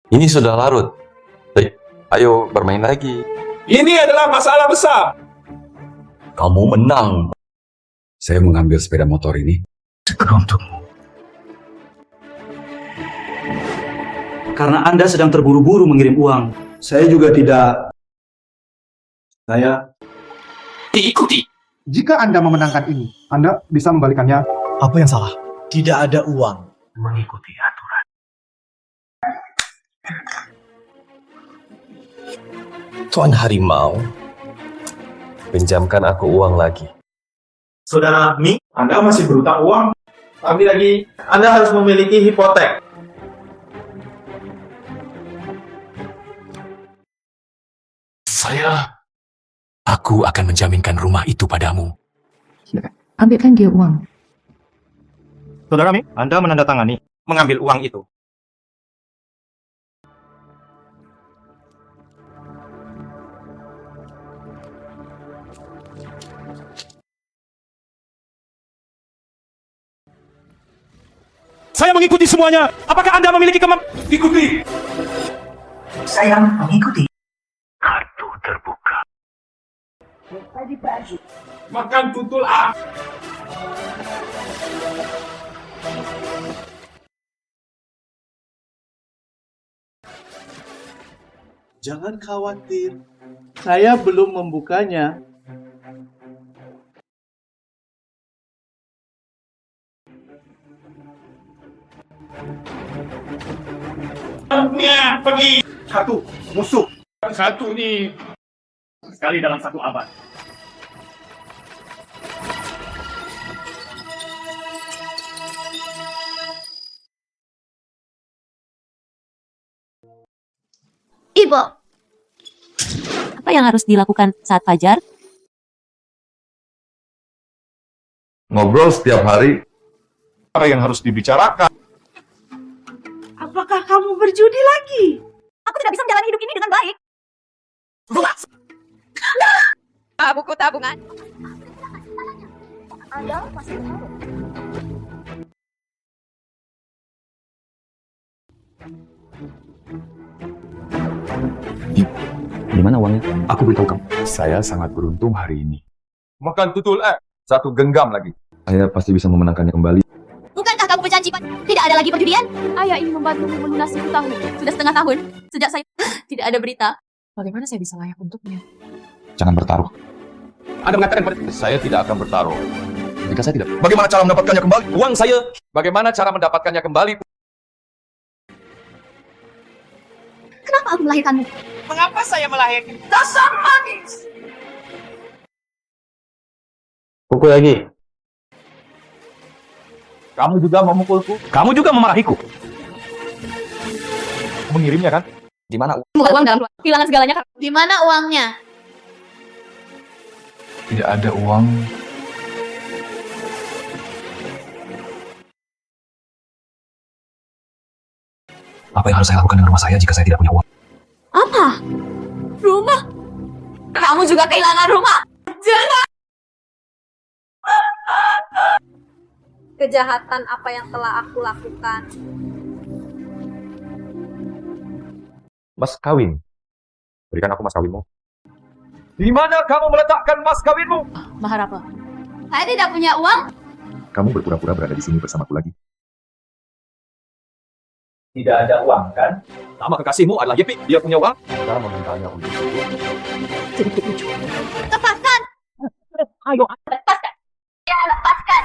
Ini sudah larut. Ayo bermain lagi. Ini adalah masalah besar. Kamu menang. Saya mengambil sepeda motor ini Sekerontokmu. Karena Anda sedang terburu-buru mengirim uang. Saya juga tidak. Saya Diikuti. Jika Anda memenangkan ini, Anda bisa membalikannya. Apa yang salah? Tidak ada uang. Mengikuti aturan. Tuan Harimau, pinjamkan aku uang lagi. Saudara Mi, Anda masih berutang uang. kami lagi, Anda harus memiliki hipotek. Aku akan menjaminkan rumah itu padamu. Ambilkan dia uang. Saudara Mi, Anda menandatangani mengambil uang itu. Saya mengikuti semuanya. Apakah Anda memiliki Ikuti. Saya mengikuti. Kartu terbuka. Makan tutul A. jangan khawatir. Saya belum membukanya. Pergi. Satu, musuh. Satu nih. Sekali dalam satu abad. Ibu, apa yang harus dilakukan saat fajar? Ngobrol setiap hari. Apa yang harus dibicarakan? Apakah kamu berjudi lagi? Aku tidak bisa menjalani hidup ini dengan baik. Buku tabungan. Anda masih tahu. Di mana uangnya? Aku beritahu kamu. Saya sangat beruntung hari ini. Makan tutul satu genggam lagi. Saya pasti bisa memenangkannya kembali. Bukankah kamu berjanji tidak ada lagi perjudian? Ayah ingin membantumu melunasi hutangmu. Sudah setengah tahun sejak saya tidak ada berita. Bagaimana saya bisa layak untuknya? Jangan bertaruh. Anda mengatakan pada saya tidak akan bertaruh. Jika saya tidak, Bagaimana cara mendapatkannya kembali? Uang saya. Bagaimana cara mendapatkannya kembali? Kenapa aku melahirkanmu? Mengapa saya melahirkan? Dasar manis! Pukul lagi. Kamu juga memukulku? Kamu juga memarahiku. Mengirimnya kan? di mana Bukan uang dalam kehilangan segalanya. Di mana uangnya? tidak ada uang? Apa yang harus saya lakukan dengan rumah saya jika saya tidak punya uang? Apa? Rumah? Kamu juga kehilangan rumah? Jangan! Kejahatan apa yang telah aku lakukan? Mas kawin. Berikan aku mas kawinmu. Di mana kamu meletakkan mas kawinmu? Maharapa. Saya tidak punya uang. Kamu berpura-pura berada di sini bersamaku lagi. Tidak ada uang kan? Nama kekasihmu adalah Yepi. Dia punya uang. Cara memintanya untuk Sedikit lucu. Lepaskan! Ayo, lepaskan! Ya, lepaskan!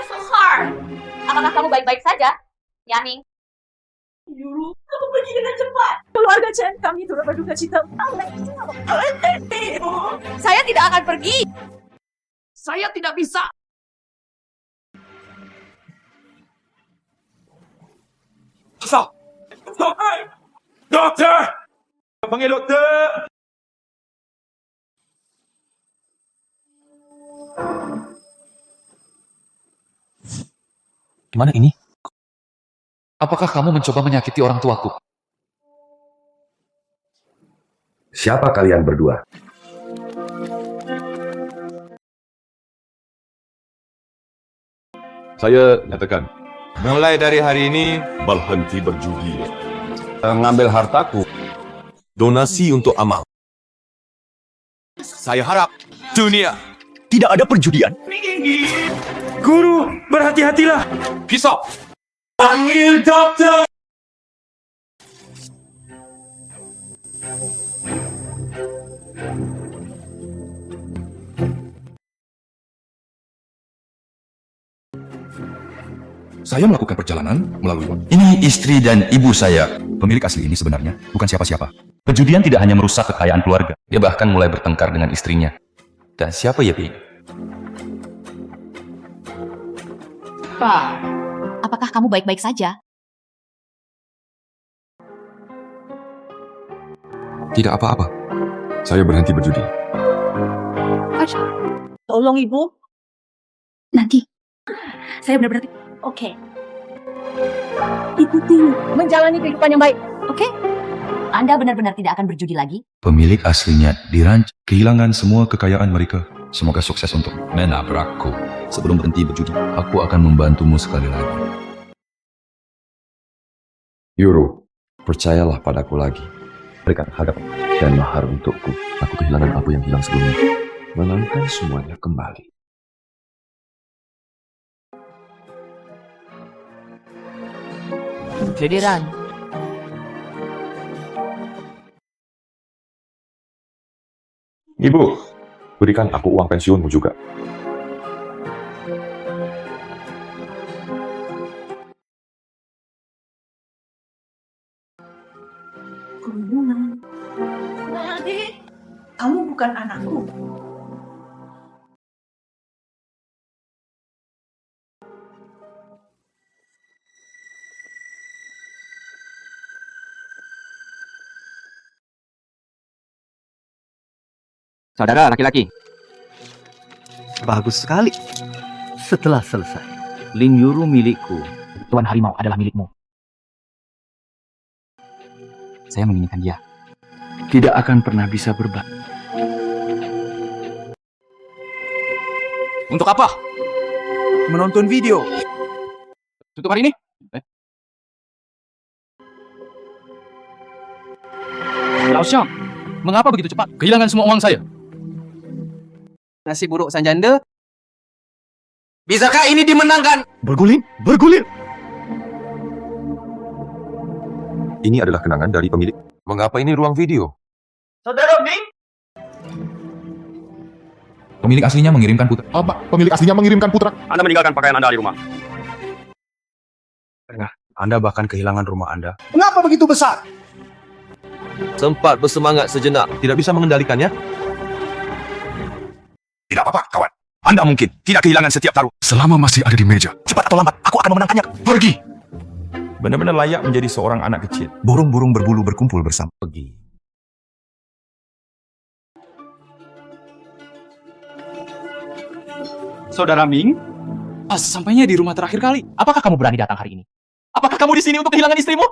So hard. Apakah kamu baik-baik saja, Yaning? Yuru, kamu pergi dengan cepat. Keluarga Chen kami turut berduka cita. Saya tidak akan pergi. Saya tidak bisa. Dokter! Panggil dokter! Gimana ini? Apakah kamu mencoba menyakiti orang tuaku? Siapa kalian berdua? Saya nyatakan, mulai dari hari ini berhenti berjudi. Mengambil hartaku. Donasi untuk amal. Saya harap dunia Tidak ada perjudian. Guru, berhati-hatilah. pisau. Panggil dokter. Saya melakukan perjalanan melalui waktu. Ini istri dan ibu saya. Pemilik asli ini sebenarnya bukan siapa-siapa. Perjudian tidak hanya merusak kekayaan keluarga. Dia bahkan mulai bertengkar dengan istrinya. Dan siapa ya, Pi? Pak, apakah kamu baik-baik saja? Tidak apa-apa. Saya berhenti berjudi. Tolong ibu. Nanti. Saya benar-benar. Oke. Ikuti. Menjalani kehidupan yang baik. Oke? Anda benar-benar tidak akan berjudi lagi? Pemilik aslinya dirancang kehilangan semua kekayaan mereka. Semoga sukses untuk menabrakku. Sebelum berhenti berjudi, aku akan membantumu sekali lagi. Yuru, percayalah padaku lagi. Berikan harga Dan mahar untukku. Aku kehilangan apa yang hilang sebelumnya. Menangkan semuanya kembali. Federan. Ibu, berikan aku uang pensiunmu juga. Kerumunan. Adik, kamu bukan anakku. Saudara laki-laki, Bagus sekali. Setelah selesai, Lin Yuru milikku. Tuan Harimau adalah milikmu. Saya menginginkan dia. Tidak akan pernah bisa berubah. Untuk apa? Menonton video. Tutup hari ini? Lao Xiang, mengapa begitu cepat? Kehilangan semua uang saya. Nasib buruk sang janda. Bisakah ini dimenangkan? Bergulir, bergulir. Ini adalah kenangan dari pemilik. Mengapa ini ruang video? Saudara Ming? Pemilik aslinya mengirimkan putra. Apa? Pemilik aslinya mengirimkan putra. Anda meninggalkan pakaian Anda di rumah. Anda bahkan kehilangan rumah Anda. Mengapa begitu besar? Sempat bersemangat sejenak, tidak bisa mengendalikannya. Tidak apa-apa, kawan. Anda mungkin tidak kehilangan setiap taruh. Selama masih ada di meja. Cepat atau lambat, aku akan memenangkannya. Pergi. Benar-benar layak menjadi seorang anak kecil. Burung-burung berbulu berkumpul bersama. Pergi. Saudara Ming, sampainya di rumah terakhir kali. Apakah kamu berani datang hari ini? Apakah kamu di sini untuk kehilangan istrimu?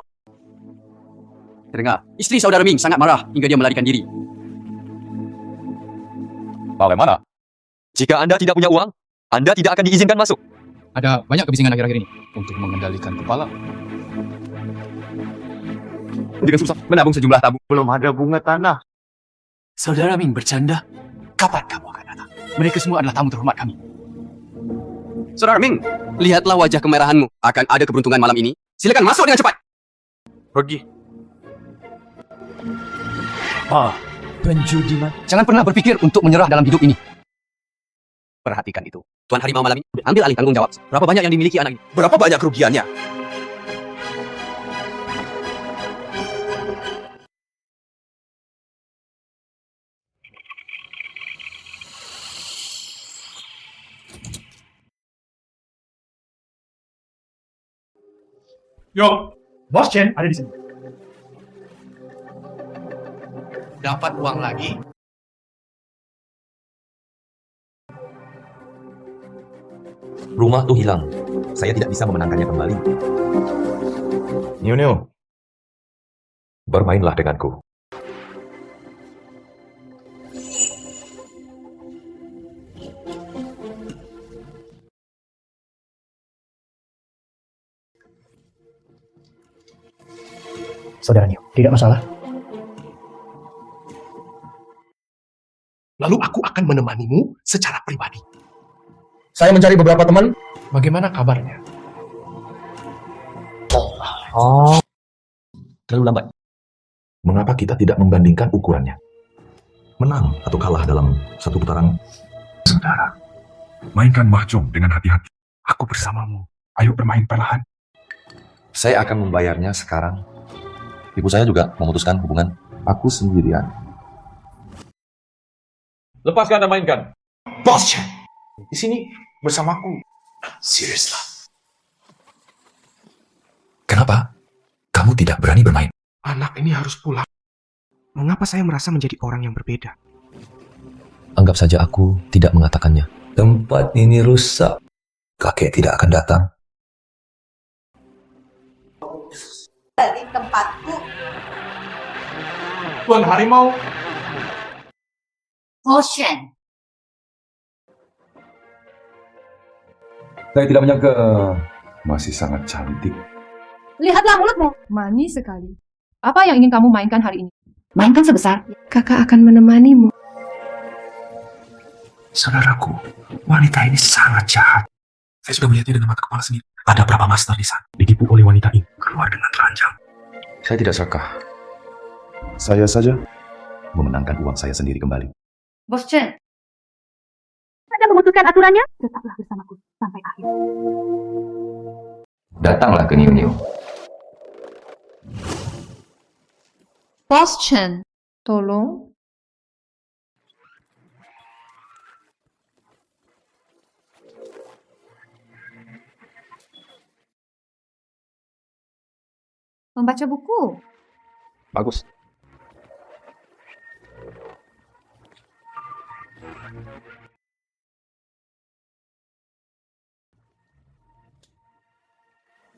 Terdengar, istri saudara Ming sangat marah hingga dia melarikan diri. Bagaimana? Jika Anda tidak punya uang, Anda tidak akan diizinkan masuk. Ada banyak kebisingan akhir-akhir ini untuk mengendalikan kepala. Dengan susah menabung sejumlah tabung. Belum ada bunga tanah. Saudara Ming bercanda. Kapan kamu akan datang? Mereka semua adalah tamu terhormat kami. Saudara Ming, lihatlah wajah kemerahanmu. Akan ada keberuntungan malam ini. Silakan masuk dengan cepat. Pergi. penjudi mati. Jangan pernah berpikir untuk menyerah dalam hidup ini. Perhatikan itu. Tuan Harimau malam ini ambil alih tanggung jawab. Berapa banyak yang dimiliki anak ini? Berapa banyak kerugiannya? Yo, Bos Chen ada di sini. Dapat uang lagi? Rumah tuh hilang. Saya tidak bisa memenangkannya kembali. Nio, bermainlah denganku. Saudara Neo, tidak masalah. Lalu aku akan menemanimu secara pribadi. Saya mencari beberapa teman. Bagaimana kabarnya? Terlalu lambat. Mengapa kita tidak membandingkan ukurannya? Menang atau kalah dalam satu putaran? Saudara, mainkan mahjong dengan hati-hati. Aku bersamamu. Ayo bermain perlahan. Saya akan membayarnya sekarang. Ibu saya juga memutuskan hubungan. Aku sendirian. Lepaskan dan mainkan. Bos Chen, di sini bersamaku. Serius lah. Kenapa? Kamu tidak berani bermain? Anak ini harus pulang. Mengapa saya merasa menjadi orang yang berbeda? Anggap saja aku tidak mengatakannya. Tempat ini rusak. Kakek tidak akan datang. Dari tempatku. Tuan Harimau. Ocean. Saya tidak menyangka masih sangat cantik. Lihatlah mulutmu. Manis sekali. Apa yang ingin kamu mainkan hari ini? Mainkan sebesar. Kakak akan menemanimu. Saudaraku, wanita ini sangat jahat. Saya sudah melihatnya dengan mata kepala sendiri. Ada berapa master di sana ditipu oleh wanita ini. Keluar dengan telanjang. Saya tidak serakah. Saya saja memenangkan uang saya sendiri kembali. Bos Chen. Anda memutuskan aturannya? Tetaplah bersamaku sampai akhir. Datanglah ke Neo Neo. Bos Chen. Tolong. Membaca buku. Bagus.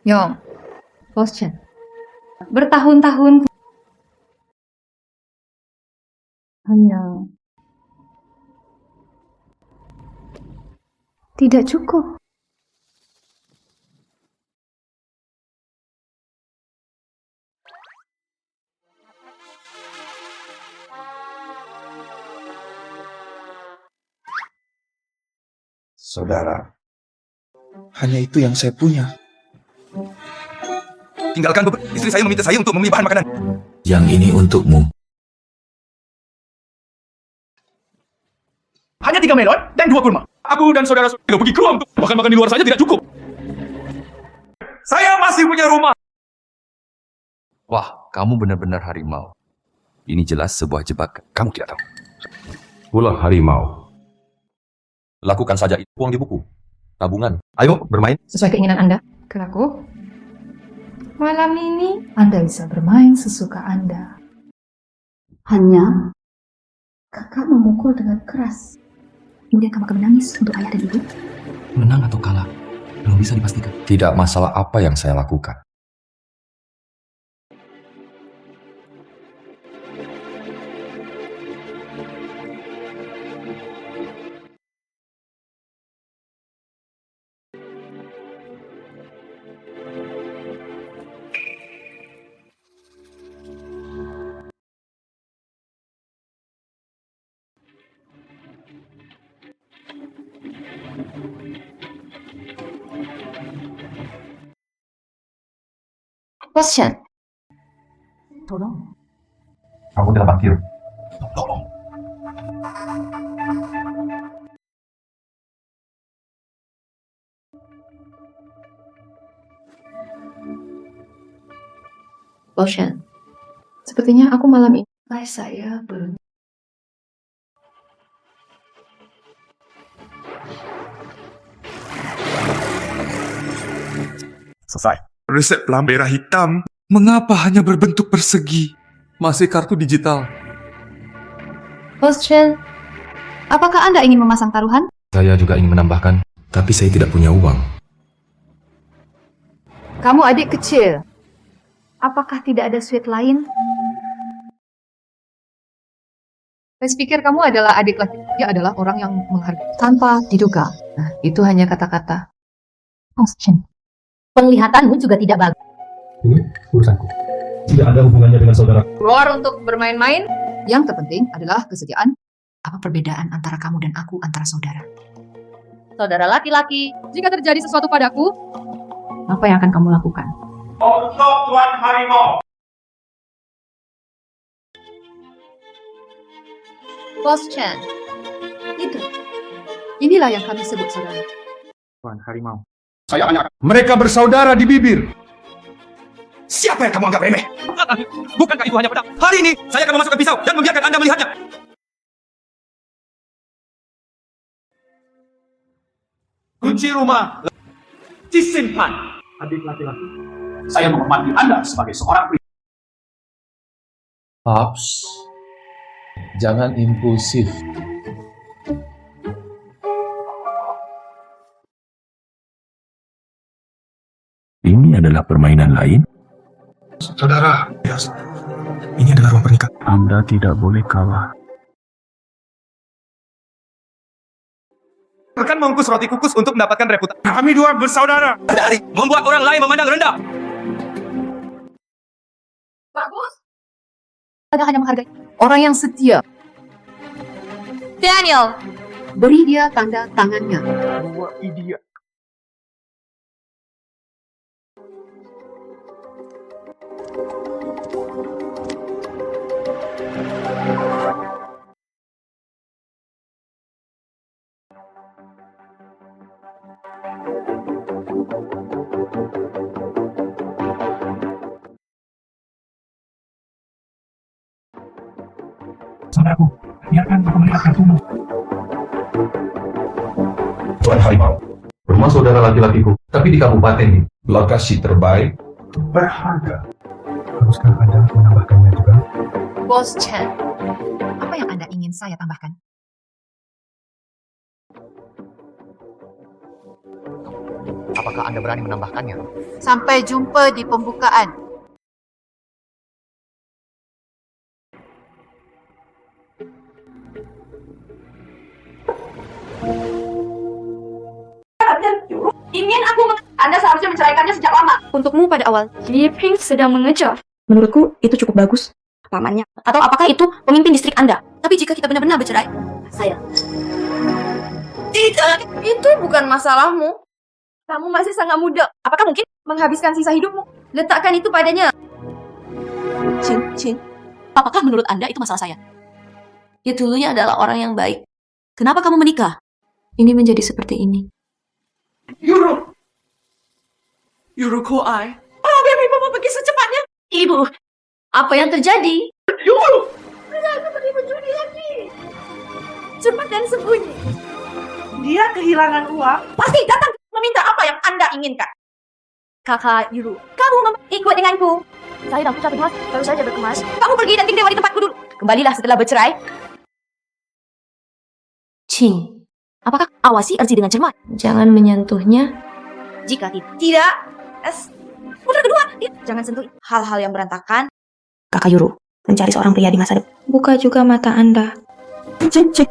Yong. Bos Chen. Bertahun-tahun hanya tidak cukup. Saudara, hanya itu yang saya punya. Tinggalkan beberapa. Istri saya meminta saya untuk membeli bahan makanan. Yang ini untukmu. Hanya 3 melon dan 2 kurma. Aku dan saudara-saudara pergi keluar untuk makan-makan di luar saja tidak cukup. Saya masih punya rumah. Wah, kamu benar-benar harimau. Ini jelas sebuah jebakan. Kamu tidak tahu. Ulah harimau. Lakukan saja itu. Uang di buku. Tabungan. Ayo, bermain. Sesuai keinginan Anda. Keraku. Malam ini Anda bisa bermain sesuka Anda. Hanya kakak memukul dengan keras. Kemudian kamu akan menangis untuk ayah dan ibu. Menang atau kalah, belum bisa dipastikan. Tidak masalah apa yang saya lakukan. Bos Chen. Tolong. Aku tidak parkir. Tolong. Bos Chen. Sepertinya aku malam ini. Saya belum. Selesai. Resep lampu merah hitam. Mengapa hanya berbentuk persegi? Masih kartu digital. Bos Chen, apakah Anda ingin memasang taruhan? Saya juga ingin menambahkan, tapi saya tidak punya uang. Kamu adik kecil. Apakah tidak ada suite lain? Saya pikir kamu adalah adik laki. Dia adalah orang yang menghargai tanpa diduga. Nah, itu hanya kata-kata. Bos Chen, penglihatanmu juga tidak bagus. Ini urusanku. Tidak ada hubungannya dengan saudara. Keluar untuk bermain-main. Yang terpenting adalah kesetiaan. Apa perbedaan antara kamu dan aku antara saudara? Saudara laki-laki, jika terjadi sesuatu padaku, apa yang akan kamu lakukan? Untuk Tuan Harimau. Bos Chen, inilah yang kami sebut saudara. Tuan Harimau. Saya hanya mereka bersaudara di bibir. Siapa yang kamu anggap remeh? Bukankah itu hanya pedang? Hari ini, saya akan memasukkan pisau dan membiarkan Anda melihatnya. Kunci rumah disimpan. Adik laki-laki. Saya menghormati Anda sebagai seorang pria. Paps, jangan impulsif. Ini adalah permainan lain. Saudara, ini adalah ruang pernikahan. Anda tidak boleh kalah. Akan membungkus roti kukus untuk mendapatkan reputasi. Kami dua bersaudara. Dari membuat orang lain memandang rendah. Bagus. Anda hanya menghargai orang yang setia. Daniel, Beri dia tanda tangannya. Dua idiot. Saudaraku, biarkan aku melihat kartumu. Tuan Harimau, rumah saudara laki-lakiku, tapi di kabupaten ini, lokasi terbaik. Berharga. Haruskah Anda menambahkannya juga? Bos Chen, apa yang Anda ingin saya tambahkan? Apakah Anda berani menambahkannya? Sampai jumpa di pembukaan. ingin aku Anda seharusnya menceraikannya sejak lama. Untukmu pada awal, Li Ping sedang mengejar. Menurutku, itu cukup bagus. Pamannya. Atau apakah itu pemimpin distrik Anda? Tapi jika kita benar-benar bercerai, saya. Tidak, itu bukan masalahmu. Kamu masih sangat muda. Apakah mungkin menghabiskan sisa hidupmu? Letakkan itu padanya. Chin, apakah menurut Anda itu masalah saya? Dia dulunya adalah orang yang baik. Kenapa kamu menikah? Ini menjadi seperti ini. Yuru Koai. Oh, baby, Mama pergi secepatnya. Ibu, apa yang terjadi? Yuru! Kenapa pergi menjudi lagi? Cepat dan sembunyi. Dia kehilangan uang. Pasti datang meminta apa yang Anda inginkan. Kakak Yuru, Kamu ikut denganku. Saya dan Putra Kemas baru saja berkemas. Kamu pergi dan tinggal di tempatku dulu. Kembalilah setelah bercerai. Chin, apakah awasi Erzi dengan cermat? jangan menyentuhnya. Jika tidak, putra kedua, Jangan sentuh hal-hal yang berantakan. Kakak Yuru, mencari seorang pria di masa depan. Buka juga mata Anda. Cek.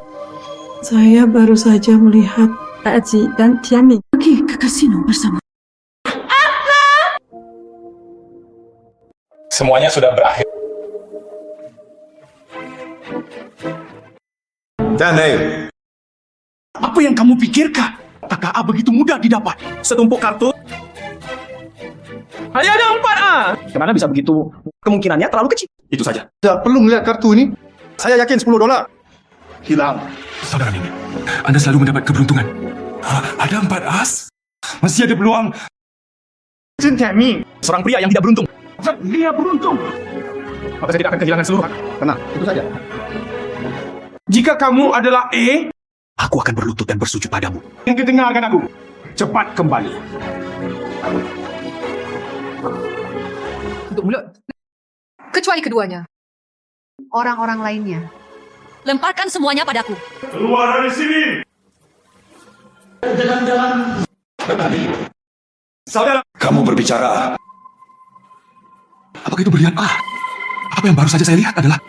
Saya baru saja melihat Aji dan Tianming pergi ke kasino bersama. Semuanya sudah berakhir. Daniel. Apa yang kamu pikirkan? KKA begitu mudah didapat. Setumpuk kartu. Hanya ada 4 Kemana bisa begitu? Kemungkinannya terlalu kecil. Itu saja. Tidak perlu melihat kartu ini. Saya yakin $10 hilang. Saudara Ming, Anda selalu mendapat keberuntungan. Ada 4 as. Masih ada peluang. Jin Tianming. Seorang pria yang tidak beruntung. Dia beruntung. Maka saya tidak akan kehilangan seluruh. Tenang, itu saja. Jika kamu adalah E, Aku akan berlutut dan bersujud padamu. yang dengarkan aku. Cepat kembali. Untuk mulut. Kecuali keduanya. Orang-orang lainnya. lemparkan semuanya padaku. Keluar dari sini. Saudara, kamu berbicara. Apakah itu berlian? Apa yang baru saja saya lihat adalah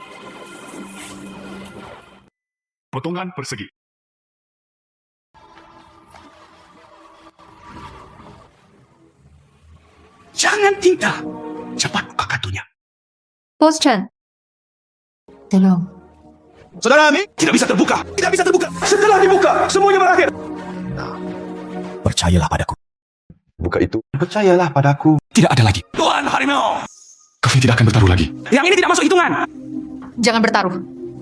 potongan persegi. Jangan tinggal. Cepat buka kartunya. Bos Chen. Tolong. Saudara Ming, tidak bisa terbuka. Tidak bisa terbuka. Setelah dibuka, semuanya berakhir. Percayalah padaku. Buka itu. Percayalah padaku. Tidak ada lagi. Tuan Harimau. Kami tidak akan bertaruh lagi. Yang ini tidak masuk hitungan. Jangan bertaruh,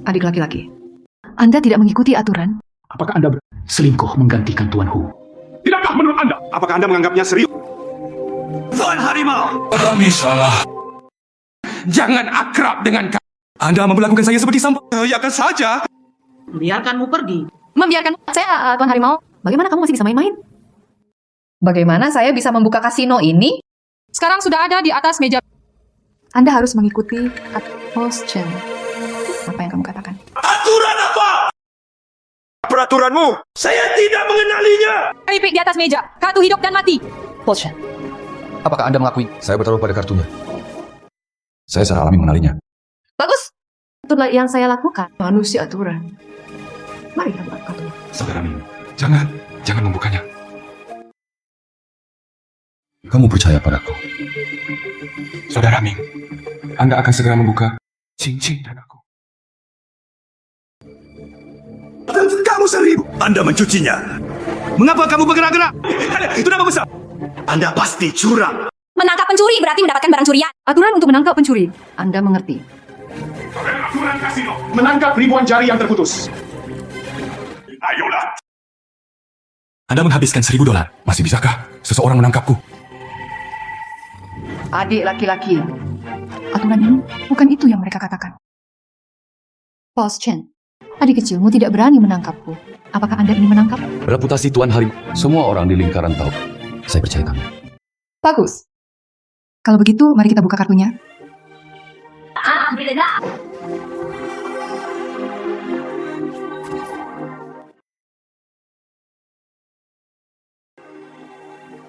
adik laki-laki. Anda tidak mengikuti aturan. Apakah Anda selingkuh menggantikan Tuan Hu? Tidakkah menurut Anda? Apakah Anda menganggapnya serius? Tuan Harimau. Kami salah. Jangan akrab dengan kami. Anda memperlakukan saya seperti sampah. Ya kan saja. Biarkanmu pergi. Membiarkan saya, Tuan Harimau. Bagaimana kamu masih bisa main-main? Bagaimana saya bisa membuka kasino ini? Sekarang sudah ada di atas meja. Anda harus mengikuti Bos Chen. Apa yang kamu katakan? Aturan apa? Peraturanmu. Saya tidak mengenalinya. Keripik di atas meja. Kartu hidup dan mati. Bos Chen. Apakah Anda mengakui? Saya bertaruh pada kartunya. Saya secara alami mengenalinya. Bagus. Itulah yang saya lakukan. Manusia aturan. Mari kita buka kartu. Saudara Ming, jangan membukanya. Kamu percaya padaku? Saudara Ming, Anda akan segera membuka cincin dan aku. Kamu seribu. Anda mencucinya. Mengapa kamu bergerak-gerak? Itu nama besar. Anda pasti curang. Menangkap pencuri berarti mendapatkan barang curian. Aturan untuk menangkap pencuri. Anda mengerti. Aturan kasino. Menangkap ribuan jari yang terputus. Ayolah. Anda menghabiskan $1.000. Masih bisakah seseorang menangkapku? Adik laki-laki. Aturan ini bukan itu yang mereka katakan. Bos Chen, adik kecilmu tidak berani menangkapku. Apakah Anda ingin menangkap? Reputasi Tuan Harimau. Semua orang di lingkaran tahu. Saya percaya kamu. Bagus. Kalau begitu, mari kita buka kartunya.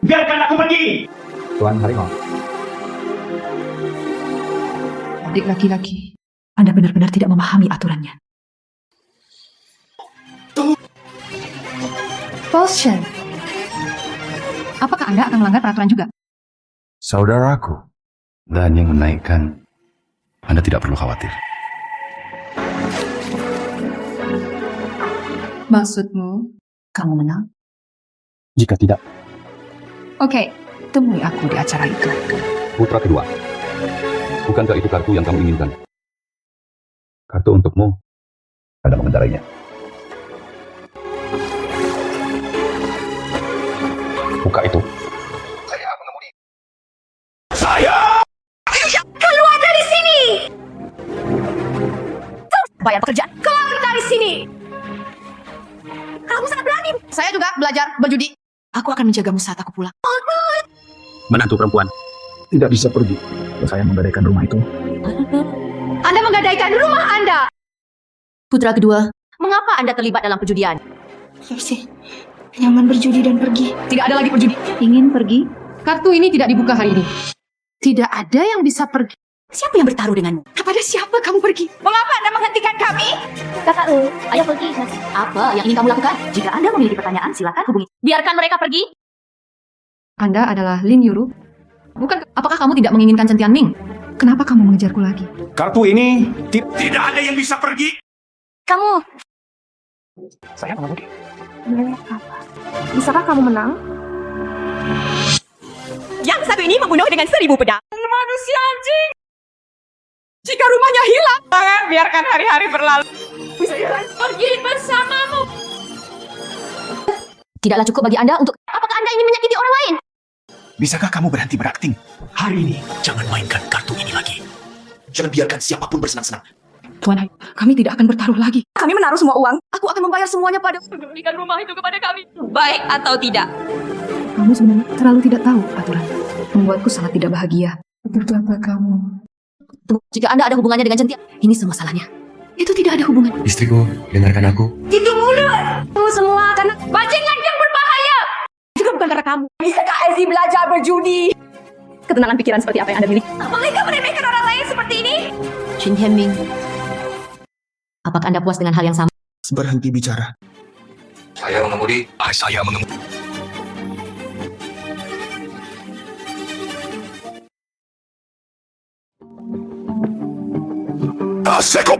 Biarkan aku pergi. Tuan Harimau. Adik laki-laki, Anda benar-benar tidak memahami aturannya. Bos Chen, apakah Anda akan melanggar peraturan juga? Saudaraku. Dan yang menaikkan, Anda tidak perlu khawatir. Maksudmu, kamu menang? Jika tidak, Oke, temui aku di acara itu. putra kedua. Bukankah itu kartu yang kamu inginkan? Kartu untukmu. Anda mengendarainya. Buka itu. Saya mengemudi. Saya! Keluar dari sini! Bayar pekerjaan. Keluar dari sini! Kamu sangat berani. Saya juga belajar berjudi. Aku akan menjagamu saat aku pulang. Menantu perempuan. Tidak bisa pergi. Saya menggadaikan rumah itu. Anda menggadaikan rumah Anda. Putra kedua, Mengapa Anda terlibat dalam perjudian? nyaman berjudi dan pergi. Tidak ada lagi berjudi. Ingin pergi? Kartu ini tidak dibuka hari ini. Tidak ada yang bisa pergi. Siapa yang bertaruh denganmu? Kepada siapa kamu pergi? Mengapa Anda menghentikan kami? Kakak, ayo pergi. Apa yang ingin kamu lakukan? Jika Anda memiliki pertanyaan, silakan hubungi. Biarkan mereka pergi. Anda adalah Lin Yuru. Bukan, apakah kamu tidak menginginkan Centian Ming? Kenapa kamu mengejarku lagi? Kartu ini tidak ada yang bisa pergi. Kamu. Saya mengemudi. Bisakah kamu menang? Yang satu ini membunuh dengan 1000 pedang. Manusia anjing. Jika rumahnya hilang, jangan biarkan hari-hari berlalu. Pergi bersamamu. Tidaklah cukup bagi Anda untuk... Apakah Anda ingin menyakiti orang lain? Bisakah kamu berhenti berakting? Hari ini, jangan mainkan kartu ini lagi. Jangan biarkan siapapun bersenang-senang. Tuan, kami tidak akan bertaruh lagi. Kami menaruh semua uang. Aku akan membayar semuanya pada... Berikan rumah itu kepada kami. Baik atau tidak. Kamu sebenarnya terlalu tidak tahu aturan. Membuatku sangat tidak bahagia. Betapa kamu. Jika Anda ada hubungannya dengan Centian, ini semua salahnya. Itu tidak ada hubungan. Istriku, dengarkan aku. Itu mulut. Kamu semua karena bajingan yang berbahaya. Juga bukan karena kamu. Bisakah Ezi belajar berjudi? Ketenangan pikiran seperti apa yang Anda miliki? Mereka meremehkan orang lain seperti ini. Shin Hian Ming. Apakah Anda puas dengan hal yang sama? Berhenti bicara. Saya mengemudi. Saya mengemudi. Seko.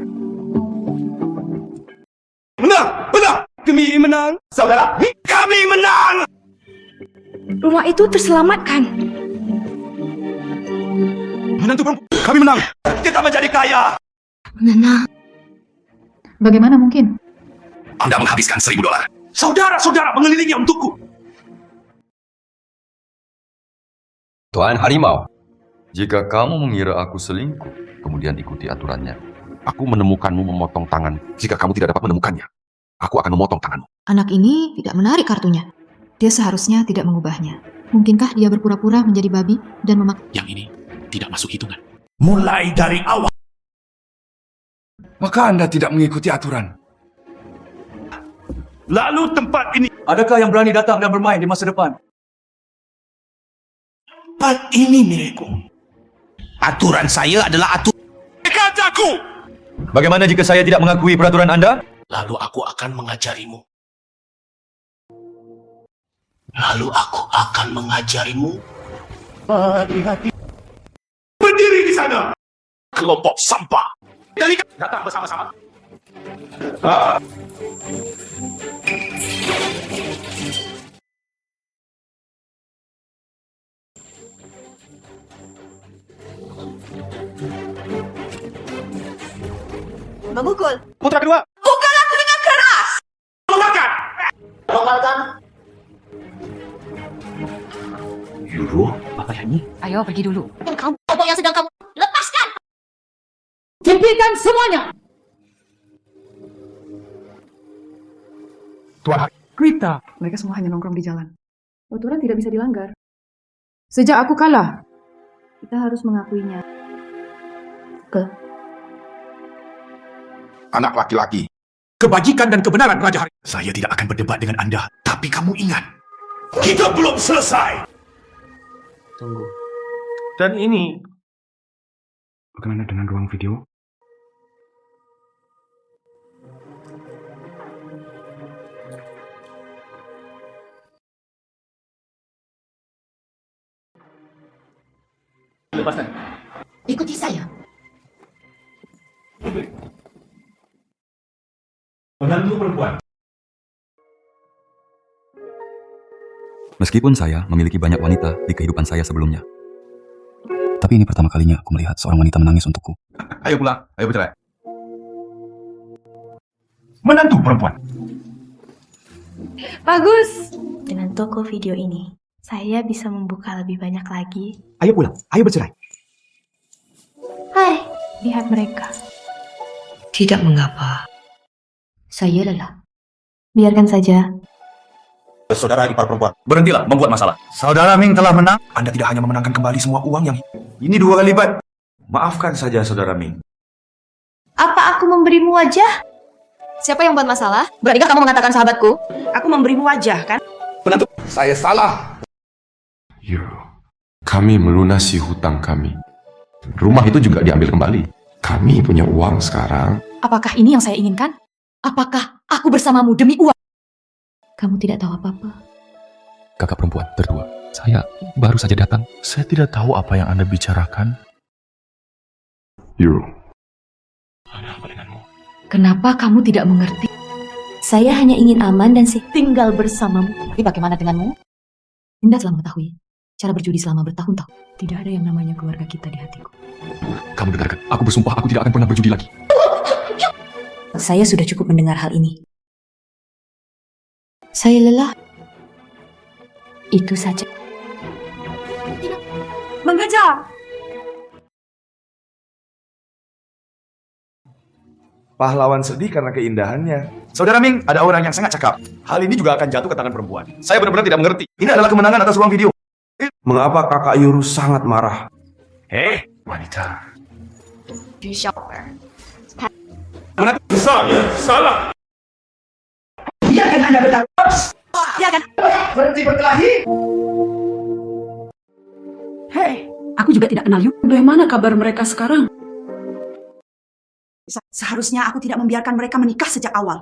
Menang, menang. Kami menang. Saudara, kami menang. Rumah itu terselamatkan. Menantu perempuan, kami menang. Kita menjadi kaya. Menang. Bagaimana mungkin? Anda menghabiskan $1.000. Saudara-saudara mengelilingi untukku. Tuan Harimau, jika kamu mengira aku selingkuh, kemudian ikuti aturannya. Aku menemukanmu memotong tangan. Jika kamu tidak dapat menemukannya, aku akan memotong tanganmu. Anak ini tidak menarik kartunya. Dia seharusnya tidak mengubahnya. Mungkinkah dia berpura-pura menjadi babi dan memakai... Yang ini tidak masuk hitungan. Mulai dari awal. Maka Anda tidak mengikuti aturan. Lalu tempat ini... Adakah yang berani datang dan bermain di masa depan? Tempat ini milikku. Aturan saya adalah aturan. Kataku! Bagaimana jika saya tidak mengakui peraturan Anda? Lalu aku akan mengajarimu. Lalu aku akan mengajarimu. Hati-hati. Berdiri di sana. Kelompok sampah. Datang bersama-sama. Memukul. Putra kedua. Pukul aku dengan keras. Makan. Lokalkan. Yuru. Apa ini? Ayo pergi dulu. Kamu apa yang sedang kamu lepaskan? Hentikan semuanya! Tuan Rita, mereka semua hanya nongkrong di jalan. Aturan tidak bisa dilanggar. Sejak aku kalah, kita harus mengakuinya. anak laki-laki. Kebajikan dan kebenaran Raja Hari. Saya tidak akan berdebat dengan Anda, tapi kamu ingat, kita belum selesai. Tunggu. Dan ini... Bagaimana dengan ruang video? Lepaskan. Ikuti saya. Menantu perempuan. Meskipun saya memiliki banyak wanita di kehidupan saya sebelumnya, tapi ini pertama kalinya aku melihat seorang wanita menangis untukku. Ayo pulang, ayo bercerai. Menantu perempuan. Bagus. Dengan toko video ini, saya bisa membuka lebih banyak lagi. Ayo pulang, ayo bercerai. Hai, lihat mereka. Tidak mengapa. Saya lelah. Biarkan saja. Saudara ipar perempuan. Berhentilah membuat masalah. Saudara Ming telah menang. Anda tidak hanya memenangkan kembali semua uang yang... Ini 2 kali lipat. Maafkan saja Saudara Ming. Apa aku memberimu wajah? Siapa yang buat masalah? Beranikah kamu mengatakan sahabatku? Aku memberimu wajah, kan? Menantu, saya salah. Yo, kami melunasi hutang kami. Rumah itu juga diambil kembali. Kami punya uang sekarang. Apakah ini yang saya inginkan? Apakah aku bersamamu demi uang? Kamu tidak tahu apa-apa. Kakak perempuan berdua, saya baru saja datang. Saya tidak tahu apa yang Anda bicarakan. Yo, Ada apa denganmu? Kenapa kamu tidak mengerti? Saya hanya ingin aman dan tinggal bersamamu. Tapi bagaimana denganmu? Indah telah mengetahui cara berjudi selama bertahun-tahun. Tidak ada yang namanya keluarga kita di hatiku. Kamu dengarkan, aku bersumpah aku tidak akan pernah berjudi lagi. Saya sudah cukup mendengar hal ini. Saya lelah. Itu saja. Mengejar! Pahlawan sedih karena keindahannya. Saudara Ming, ada orang yang sangat cakap. Hal ini juga akan jatuh ke tangan perempuan. Saya benar-benar tidak mengerti. Ini adalah kemenangan atas ruang video. mengapa kakak Yuru sangat marah? Hei, wanita. Menantu saya salah. Biarkan Anda bertahan. Biarkan. Berhenti berkelahi. Hei, aku juga tidak kenal Yu. Bagaimana kabar mereka sekarang? Seharusnya aku tidak membiarkan mereka menikah sejak awal.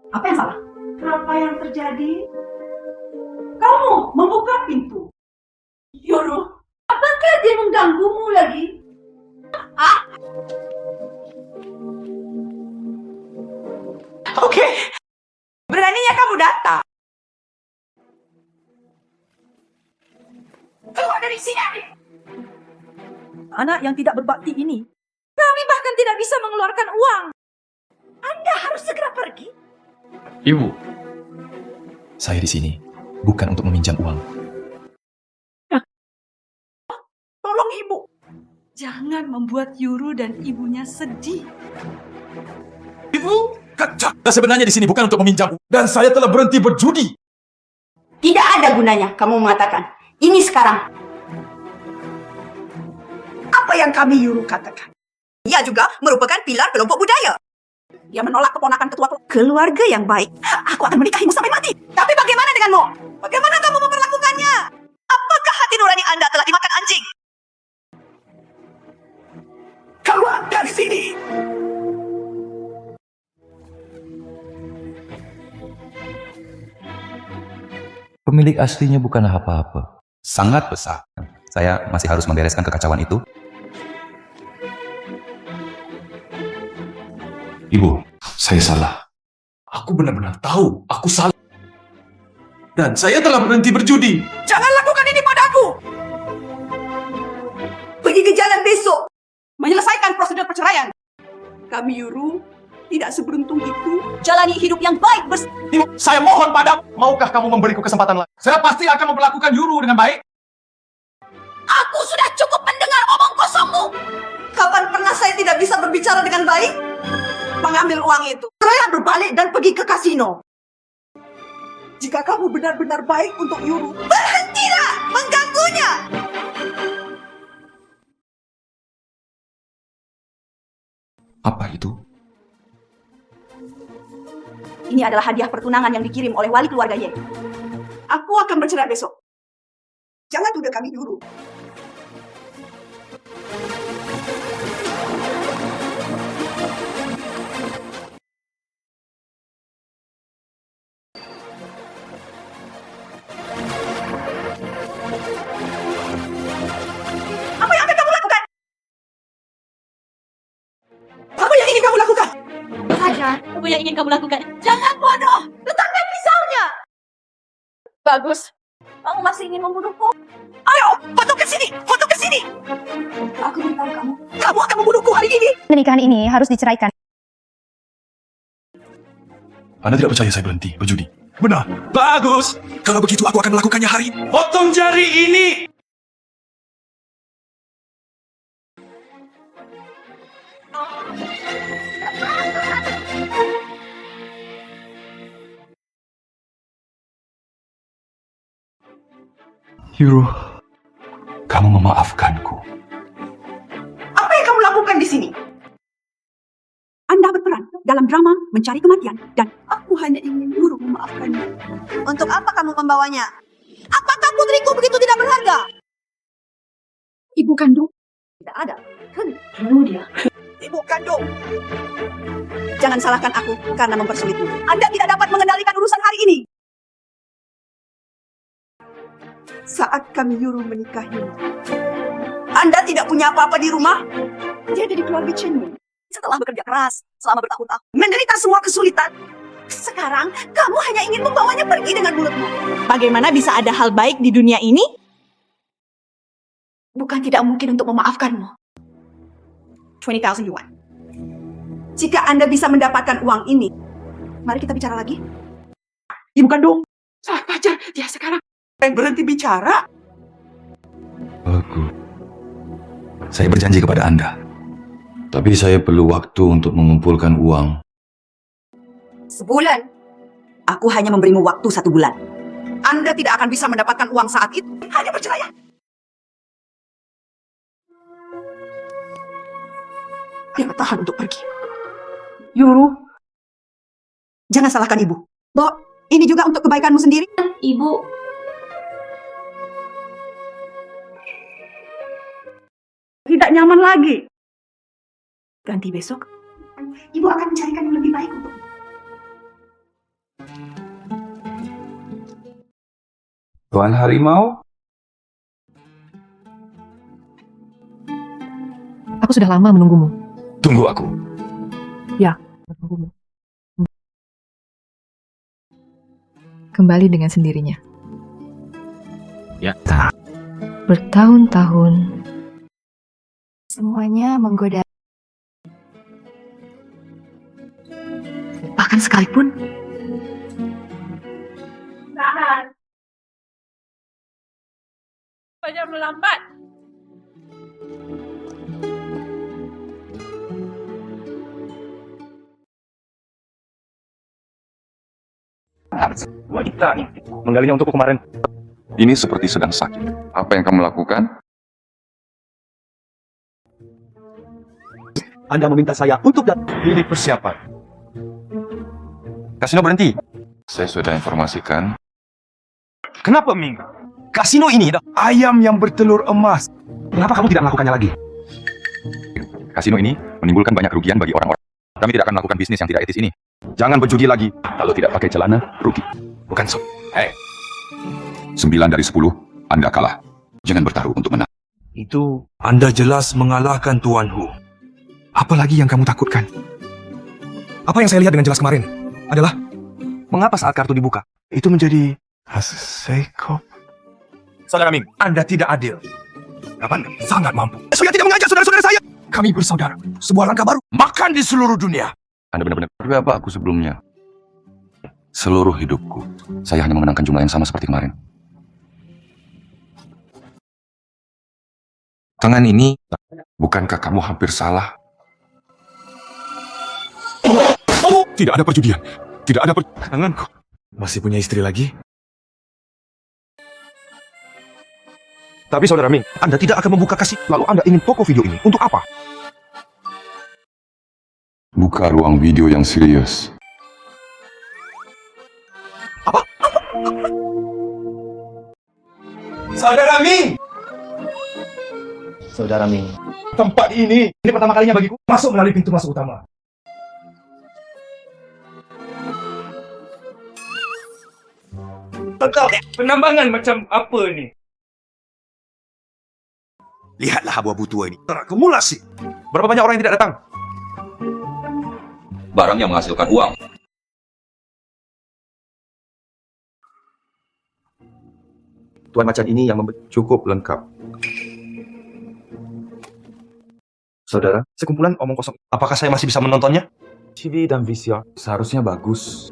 Apa yang salah? Apa yang terjadi? Kamu membuka pintu. Yoro, apakah dia mengganggumu lagi? Oke, beraninya kamu datang. Keluar dari sini. Anak yang tidak berbakti ini, kami bahkan tidak bisa mengeluarkan uang. Anda harus segera pergi. Ibu, saya di sini bukan untuk meminjam uang. Tolong ibu, jangan membuat Yuru dan ibunya sedih. Ibu, kacak. Saya sebenarnya di sini bukan untuk meminjam. Dan saya telah berhenti berjudi. Tidak ada gunanya kamu mengatakan ini sekarang. Apa yang kami Yuru katakan? Ia juga merupakan pilar kelompok budaya. Dia menolak keponakan ketua keluarga yang baik. Aku akan menikahimu sampai mati. Tapi bagaimana denganmu? Bagaimana kamu memperlakukannya? Apakah hati nurani Anda telah dimakan anjing? Keluar dari sini! Pemilik aslinya bukanlah apa-apa. Sangat besar. Saya masih harus membereskan kekacauan itu. Ibu, saya salah. Aku benar-benar tahu aku salah. Dan saya telah berhenti berjudi. Jangan lakukan ini padaku! Pergi ke jalan besok. Menyelesaikan prosedur perceraian. Kami Yuru tidak seberuntung itu. Jalani hidup yang baik Ibu, saya mohon padamu. Maukah kamu memberiku kesempatan lagi? Saya pasti akan memperlakukan Yuru dengan baik. Aku sudah cukup mendengar omong kosongmu. Kapan pernah saya tidak bisa berbicara dengan baik? Mengambil uang itu. Saya berbalik dan pergi ke kasino. Jika kamu benar-benar baik untuk Yuru, berhentilah mengganggunya. Apa itu? Ini adalah hadiah pertunangan yang dikirim oleh wali keluarga Ye. Aku akan bercerai besok. Jangan tuduh kami Yuru. Apa yang akan kamu lakukan? Apa yang ingin kamu lakukan? Saja, apa yang ingin kamu lakukan? Jangan bodoh! Letakkan pisaunya! Bagus. Kamu masih ingin membunuhku? Ayo, foto ke sini! Foto ke sini! Aku beritahu kamu. Kamu akan membunuhku hari ini! Pernikahan ini harus diceraikan. Anda tidak percaya saya berhenti berjudi? Benar. Bagus. Kalau begitu aku akan melakukannya hari ini. Potong jari ini! Yuru, kamu memaafkanku. Apa yang kamu lakukan di sini? Anda berperan dalam drama mencari kematian dan aku hanya ingin Yuru memaafkannya. Untuk apa kamu membawanya? Apakah putriku begitu tidak berharga? Ibu kandung? Tidak ada. Kan dia. Ibu kandung. Jangan salahkan aku karena mempersulitmu. Anda tidak dapat mengendalikan urusan hari ini. Saat kami Yuru menikahimu, Anda tidak punya apa-apa di rumah. Dia dari keluarga Chen. Setelah bekerja keras selama bertahun-tahun, menderita semua kesulitan. Sekarang kamu hanya ingin membawanya pergi dengan mulutmu. Bagaimana bisa ada hal baik di dunia ini? Bukan tidak mungkin untuk memaafkanmu. 20,000 yuan. Jika Anda bisa mendapatkan uang ini, mari kita bicara lagi. Ibu kandung, salah pacar. Dia sekarang berhenti bicara. Bagus. Saya berjanji kepada Anda. Tapi saya perlu waktu untuk mengumpulkan uang. Sebulan. Aku hanya memberimu waktu 1 bulan. Anda tidak akan bisa mendapatkan uang saat itu. Hanya perceraian. Dia tahan untuk pergi. Yuru. Jangan salahkan ibu. Bo, ini juga untuk kebaikanmu sendiri. Ibu. Tidak nyaman lagi. Ganti besok. Ibu akan mencarikan yang lebih baik untukmu. Tuan Harimau? Aku sudah lama menunggumu. Tunggu aku. Ya, menunggumu. Kembali dengan sendirinya. Ya. Bertahun-tahun. Semuanya menggoda. Bahkan sekalipun. Tahan. Banyak melambat. Wanita nih, menggalinya untukku kemarin. Ini seperti sedang sakit. Apa yang kamu lakukan? Anda meminta saya untuk ini persiapan. Kasino berhenti. Saya sudah informasikan. Kenapa, Ming? Kasino ini ayam yang bertelur emas. Kenapa kamu tidak melakukannya lagi? Kasino ini menimbulkan banyak kerugian bagi orang-orang. Kami tidak akan melakukan bisnis yang tidak etis ini. Jangan berjudi lagi. Kalau tidak pakai celana, rugi. Bukan so. Hei. 9 dari 10, Anda kalah. Jangan bertaruh untuk menang. Itu Anda jelas mengalahkan Tuan Hu. Apalagi yang kamu takutkan? Apa yang saya lihat dengan jelas kemarin adalah mengapa saat kartu dibuka itu menjadi Haseikop. Saudara Ming, Anda tidak adil. Kapan? Sangat mampu. Saya tidak mengajak saudara-saudara saya. Kami bersaudara. Sebuah langkah baru. Makan di seluruh dunia. Anda benar-benar apa aku sebelumnya? Seluruh hidupku, saya hanya memenangkan jumlah yang sama seperti kemarin. Tangan ini, bukankah kamu hampir salah? Oh, tidak ada perjudian. Tidak ada tanganku. Masih punya istri lagi? Tapi saudara Ming, Anda tidak akan membuka kasih. Lalu Anda ingin toko video ini untuk apa? Buka ruang video yang serius. Apa? Saudara Ming! Saudara Ming. Tempat ini pertama kalinya bagiku masuk melalui pintu masuk utama. Penambangan macam apa ni? Lihatlah abu-abu tua ini. Terakumulasi. Berapa banyak orang yang tidak datang? Barang yang menghasilkan uang. Tuan Macan ini yang cukup lengkap. Saudara, sekumpulan omong kosong. Apakah saya masih bisa menontonnya? TV dan VCR seharusnya bagus.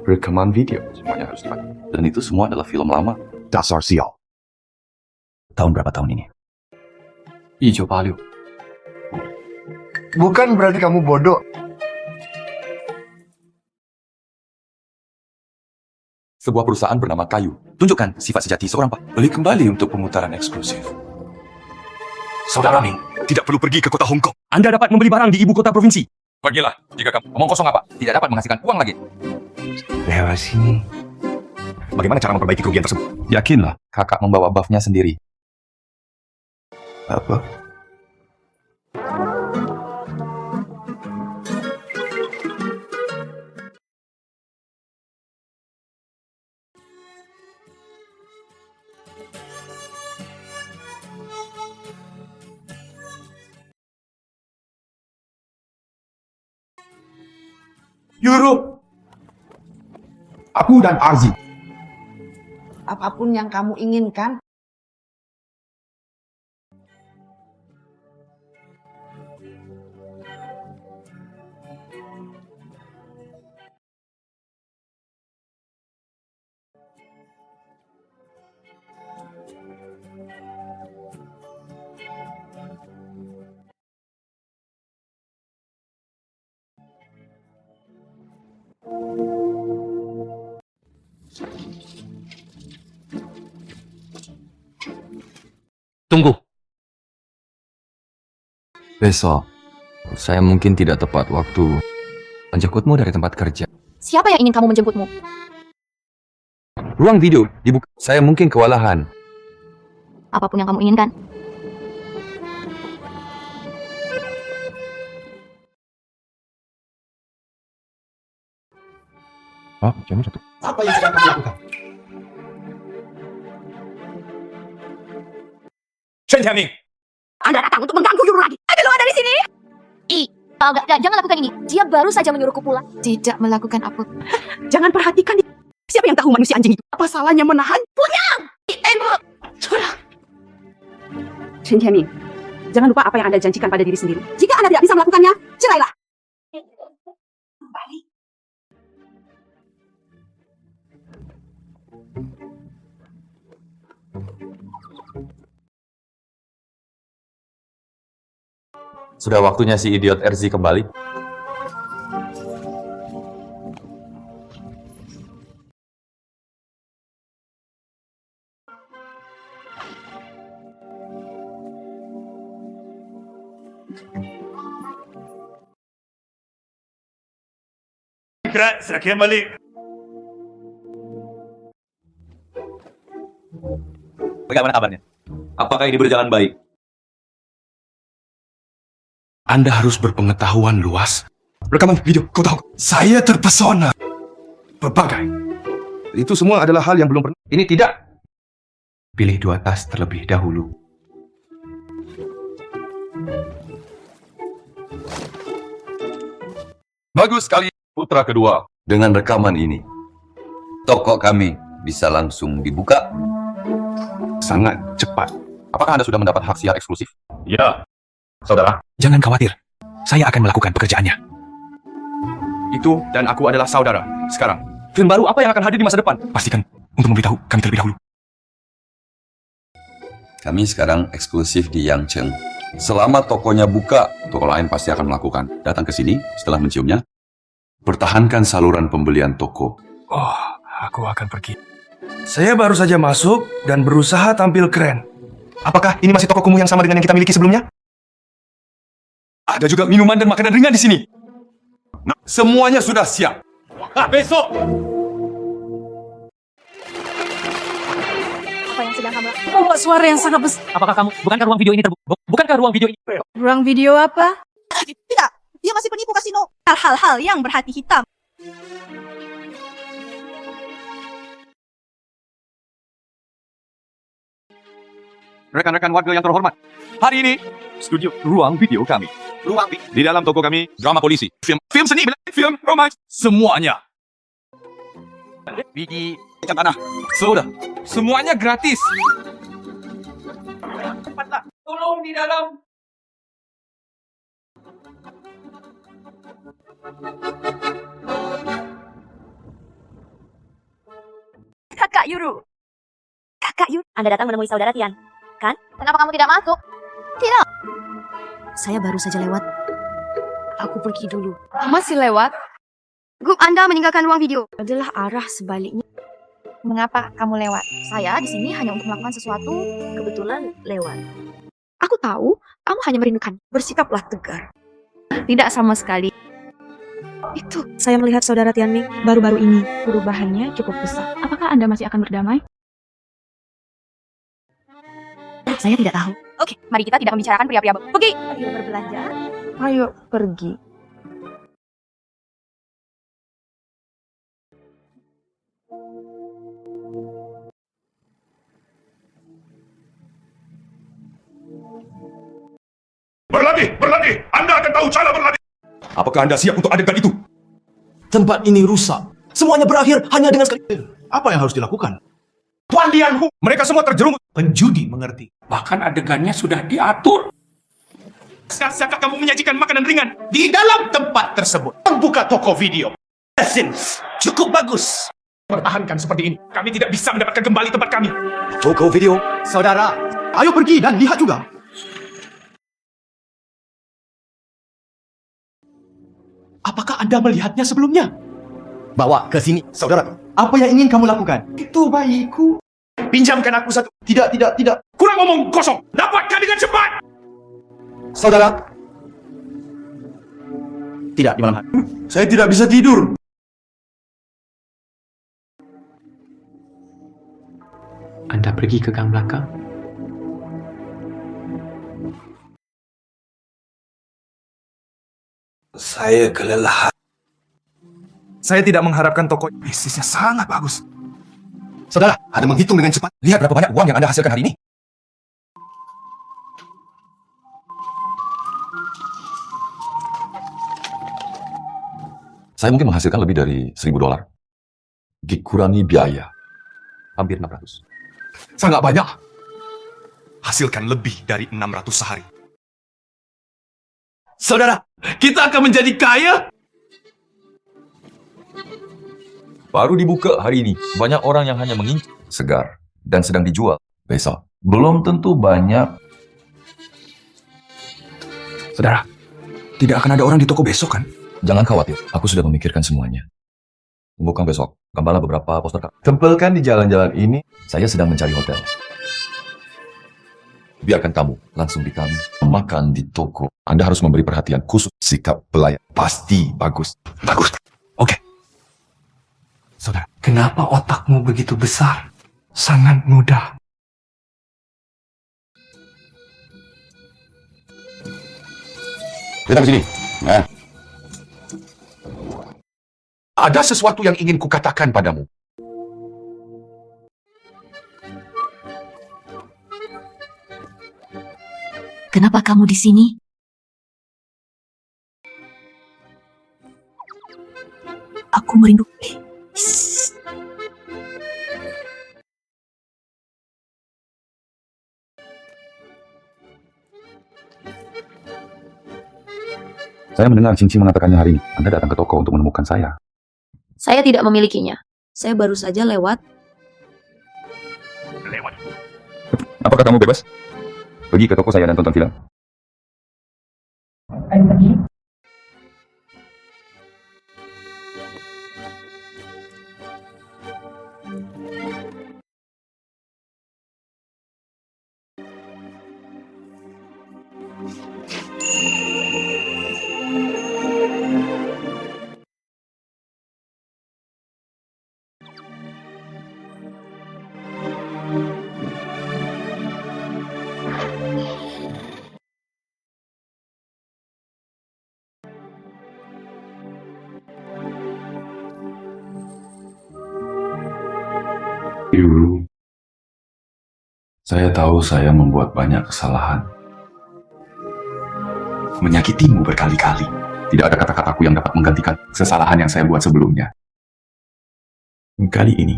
Rekaman video. Semuanya harus dipakai. Dan itu semua adalah film lama. Dasar sial. Tahun berapa tahun ini? 1986. Bukan berarti kamu bodoh. Sebuah perusahaan bernama Kayu. Tunjukkan sifat sejati seorang pak. Beli kembali untuk pemutaran eksklusif. Saudara Ming, tidak perlu pergi ke kota Hong Kong. Anda dapat membeli barang di ibu kota provinsi. Pergilah, jika kamu omong kosong apa? Tidak dapat menghasilkan uang lagi. Lewat sini. Bagaimana cara memperbaiki kerugian tersebut? Yakinlah, kakak membawa buff-nya sendiri. Apa? Europe. Aku dan Arzi. Apapun yang kamu inginkan. Tunggu. Besok, saya mungkin tidak tepat waktu menjemputmu dari tempat kerja. Siapa yang ingin kamu menjemputmu? Ruang video dibuka. Saya mungkin kewalahan. Apapun yang kamu inginkan. Apa yang sedang kamu lakukan? Shen Tianming, Anda datang untuk mengganggu Yuru lagi. Ayo keluar dari sini. Jangan lakukan ini. Dia baru saja menyuruhku pulang. Tidak melakukan apa. Jangan perhatikan dia. Siapa yang tahu manusia anjing itu? Apa salahnya menahan? Punyang! Shen Tianming, jangan lupa apa yang Anda janjikan pada diri sendiri. Jika Anda tidak bisa melakukannya, cerailah. Kembali. Sudah waktunya si idiot Erzi kembali. Serahkan balik. Bagaimana kabarnya? Apakah ini berjalan baik? Anda harus berpengetahuan luas. Rekaman video, kau tahu. Saya terpesona. Berbagai. Itu semua adalah hal yang belum pernah. Ini tidak. Pilih 2 tas terlebih dahulu. Bagus sekali, putra kedua. Dengan rekaman ini, toko kami bisa langsung dibuka. Sangat cepat. Apakah Anda sudah mendapat hak siar eksklusif? Ya, saudara. Jangan khawatir. Saya akan melakukan pekerjaannya. Itu dan aku adalah saudara. Sekarang, film baru apa yang akan hadir di masa depan? Pastikan untuk memberitahu kami terlebih dahulu. Kami sekarang eksklusif di Yangcheng. Selama tokonya buka, toko lain pasti akan melakukan. Datang ke sini setelah menciumnya. Pertahankan saluran pembelian toko. Oh, aku akan pergi. Saya baru saja masuk dan berusaha tampil keren. Apakah ini masih toko kumuh yang sama dengan yang kita miliki sebelumnya? Ada juga minuman dan makanan ringan di sini. Nah, semuanya sudah siap. Besok. Apa yang sedang kamu lakukan? Oh, suara yang sangat besar. Apakah kamu, bukankah ruang video ini terbuka? Bukankah ruang video ini? Ruang video apa? Tidak, dia masih penipu kasino. Hal-hal yang berhati hitam. Rekan-rekan warga yang terhormat, hari ini studio ruang video kami. Ruang di dalam toko kami, drama polisi, film seni, film romans, semuanya. Biji tanah, soda, semuanya gratis. Cepatlah, tolong di dalam. Kakak Yuru. Kakak Yuru, Anda datang menemui saudara Tian, kan? Kenapa kamu tidak masuk? Tidak. Saya baru saja lewat. Aku pergi dulu. Masih lewat? Grup Anda meninggalkan ruang video. Adalah arah sebaliknya. Mengapa kamu lewat? Saya di sini hanya untuk melakukan sesuatu, kebetulan lewat. Aku tahu, kamu hanya merindukan. Bersikaplah tegar. Tidak sama sekali. Itu, saya melihat saudara Tianming baru-baru ini. Perubahannya cukup besar. Apakah Anda masih akan berdamai? Saya tidak tahu. Oke, mari kita tidak membicarakan pria-pria. Pergi. Ayo berbelanja. Ayo pergi. Berlatih. Anda akan tahu cara berlatih. Apakah Anda siap untuk adegan itu? Tempat ini rusak. Semuanya berakhir hanya dengan sekali. Apa yang harus dilakukan? Tuan Lian Hu. Mereka semua terjerumus. Penjudi mengerti. Bahkan adegannya sudah diatur. Siapkah kamu menyajikan makanan ringan di dalam tempat tersebut? Membuka toko video. Cukup bagus. Pertahankan seperti ini. Kami tidak bisa mendapatkan kembali tempat kami. Toko video. Saudara, ayo pergi dan lihat juga. Apakah Anda melihatnya sebelumnya? Bawa ke sini, saudara. Apa yang ingin kamu lakukan? Itu bayiku. Pinjamkan aku satu. Tidak. Kurang ngomong kosong. Dapatkan dengan cepat. Saudara. Tidak, di malam hari. Saya tidak bisa tidur. Anda pergi ke gang belakang. Saya kelelahan. Saya tidak mengharapkan toko bisnisnya sangat bagus. Saudara, ada menghitung dengan cepat. Lihat berapa banyak uang yang Anda hasilkan hari ini. Saya mungkin menghasilkan lebih dari $1.000. Dikurangi biaya. Hampir 600. Sangat banyak. Hasilkan lebih dari 600 sehari. Saudara, kita akan menjadi kaya. Baru dibuka hari ini. Banyak orang yang hanya mengincar segar dan sedang dijual besok. Belum tentu banyak. Saudara, tidak akan ada orang di toko besok kan? Jangan khawatir, aku sudah memikirkan semuanya. Bukan besok, gambarlah beberapa poster. Tempelkan di jalan-jalan ini. Saya sedang mencari hotel. Biarkan tamu langsung di kami. Makan di toko. Anda harus memberi perhatian khusus. Sikap pelayan pasti bagus. Bagus. Oke. Saudara, kenapa otakmu begitu besar? Sangat mudah. Datang ke sini. Nah. Ada sesuatu yang ingin kukatakan padamu. Kenapa kamu di sini? Aku merindu. Saya mendengar Cincin mengatakannya hari ini. Anda datang ke toko untuk menemukan saya. Saya tidak memilikinya. Saya baru saja lewat. Apakah kamu bebas? Pergi ke toko saya dan tonton film. Dulu, saya tahu saya membuat banyak kesalahan. Menyakitimu berkali-kali. Tidak ada kata-kataku yang dapat menggantikan kesalahan yang saya buat sebelumnya. Kali ini,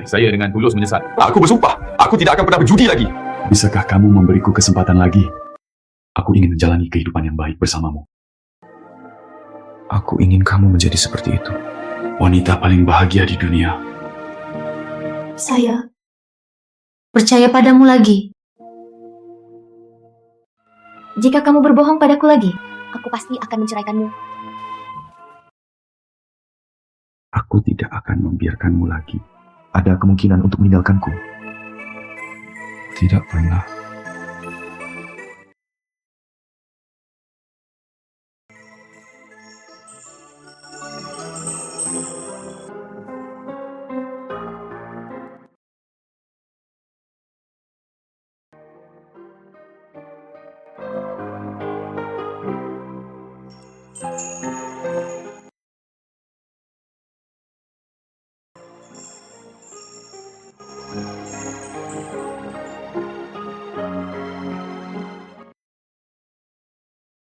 Saya dengan tulus menyesal. aku bersumpah, aku tidak akan pernah berjudi lagi. Bisakah kamu memberiku kesempatan lagi? Aku ingin menjalani kehidupan yang baik bersamamu. Aku ingin kamu menjadi seperti itu. Wanita paling bahagia di dunia. Saya percaya padamu lagi. Jika kamu berbohong padaku lagi, aku pasti akan menceraikanmu. Aku tidak akan membiarkanmu lagi. Ada kemungkinan untuk meninggalkanku? Tidak pernah.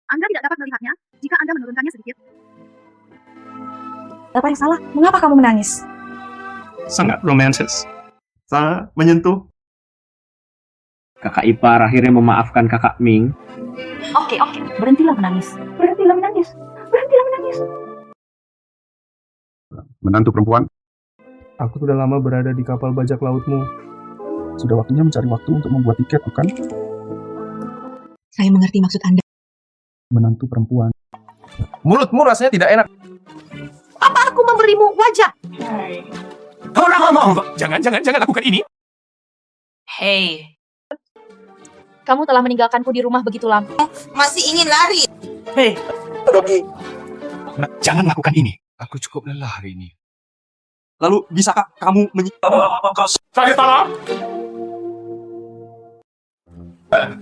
Anda tidak dapat melihatnya jika Anda menurunkannya sedikit. Apa yang salah? Mengapa kamu menangis? Sangat romantis. Sangat menyentuh. Kakak ipar akhirnya memaafkan kakak Ming. Oke. Berhentilah menangis. Berhentilah menangis. Menantu perempuan. Aku sudah lama berada di kapal bajak lautmu. Sudah waktunya mencari waktu untuk membuat tiket, bukan? Saya mengerti maksud Anda. Menantu perempuan. Mulutmu rasanya tidak enak. Apa aku memberimu wajah? Orang ngomong, jangan lakukan ini. Hei. Kamu telah meninggalkanku di rumah begitu lama. Masih ingin lari. Hei, Rogi. Jangan lakukan ini. Aku cukup lelah hari ini. Lalu, bisakah kamu Saya salah.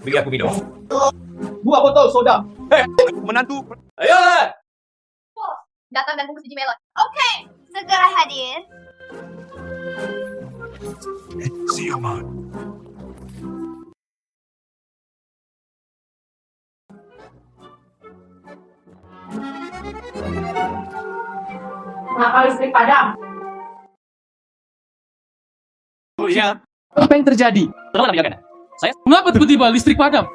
Beri aku minum. 2 botol soda. Menantu. Ayo. Datang dan bungkus biji melon. Oke, segera hadir. Siapa? Kenapa listrik padam? Oh iya. Apa yang terjadi? Kenapa Nabi mengapa tiba-tiba listrik padam?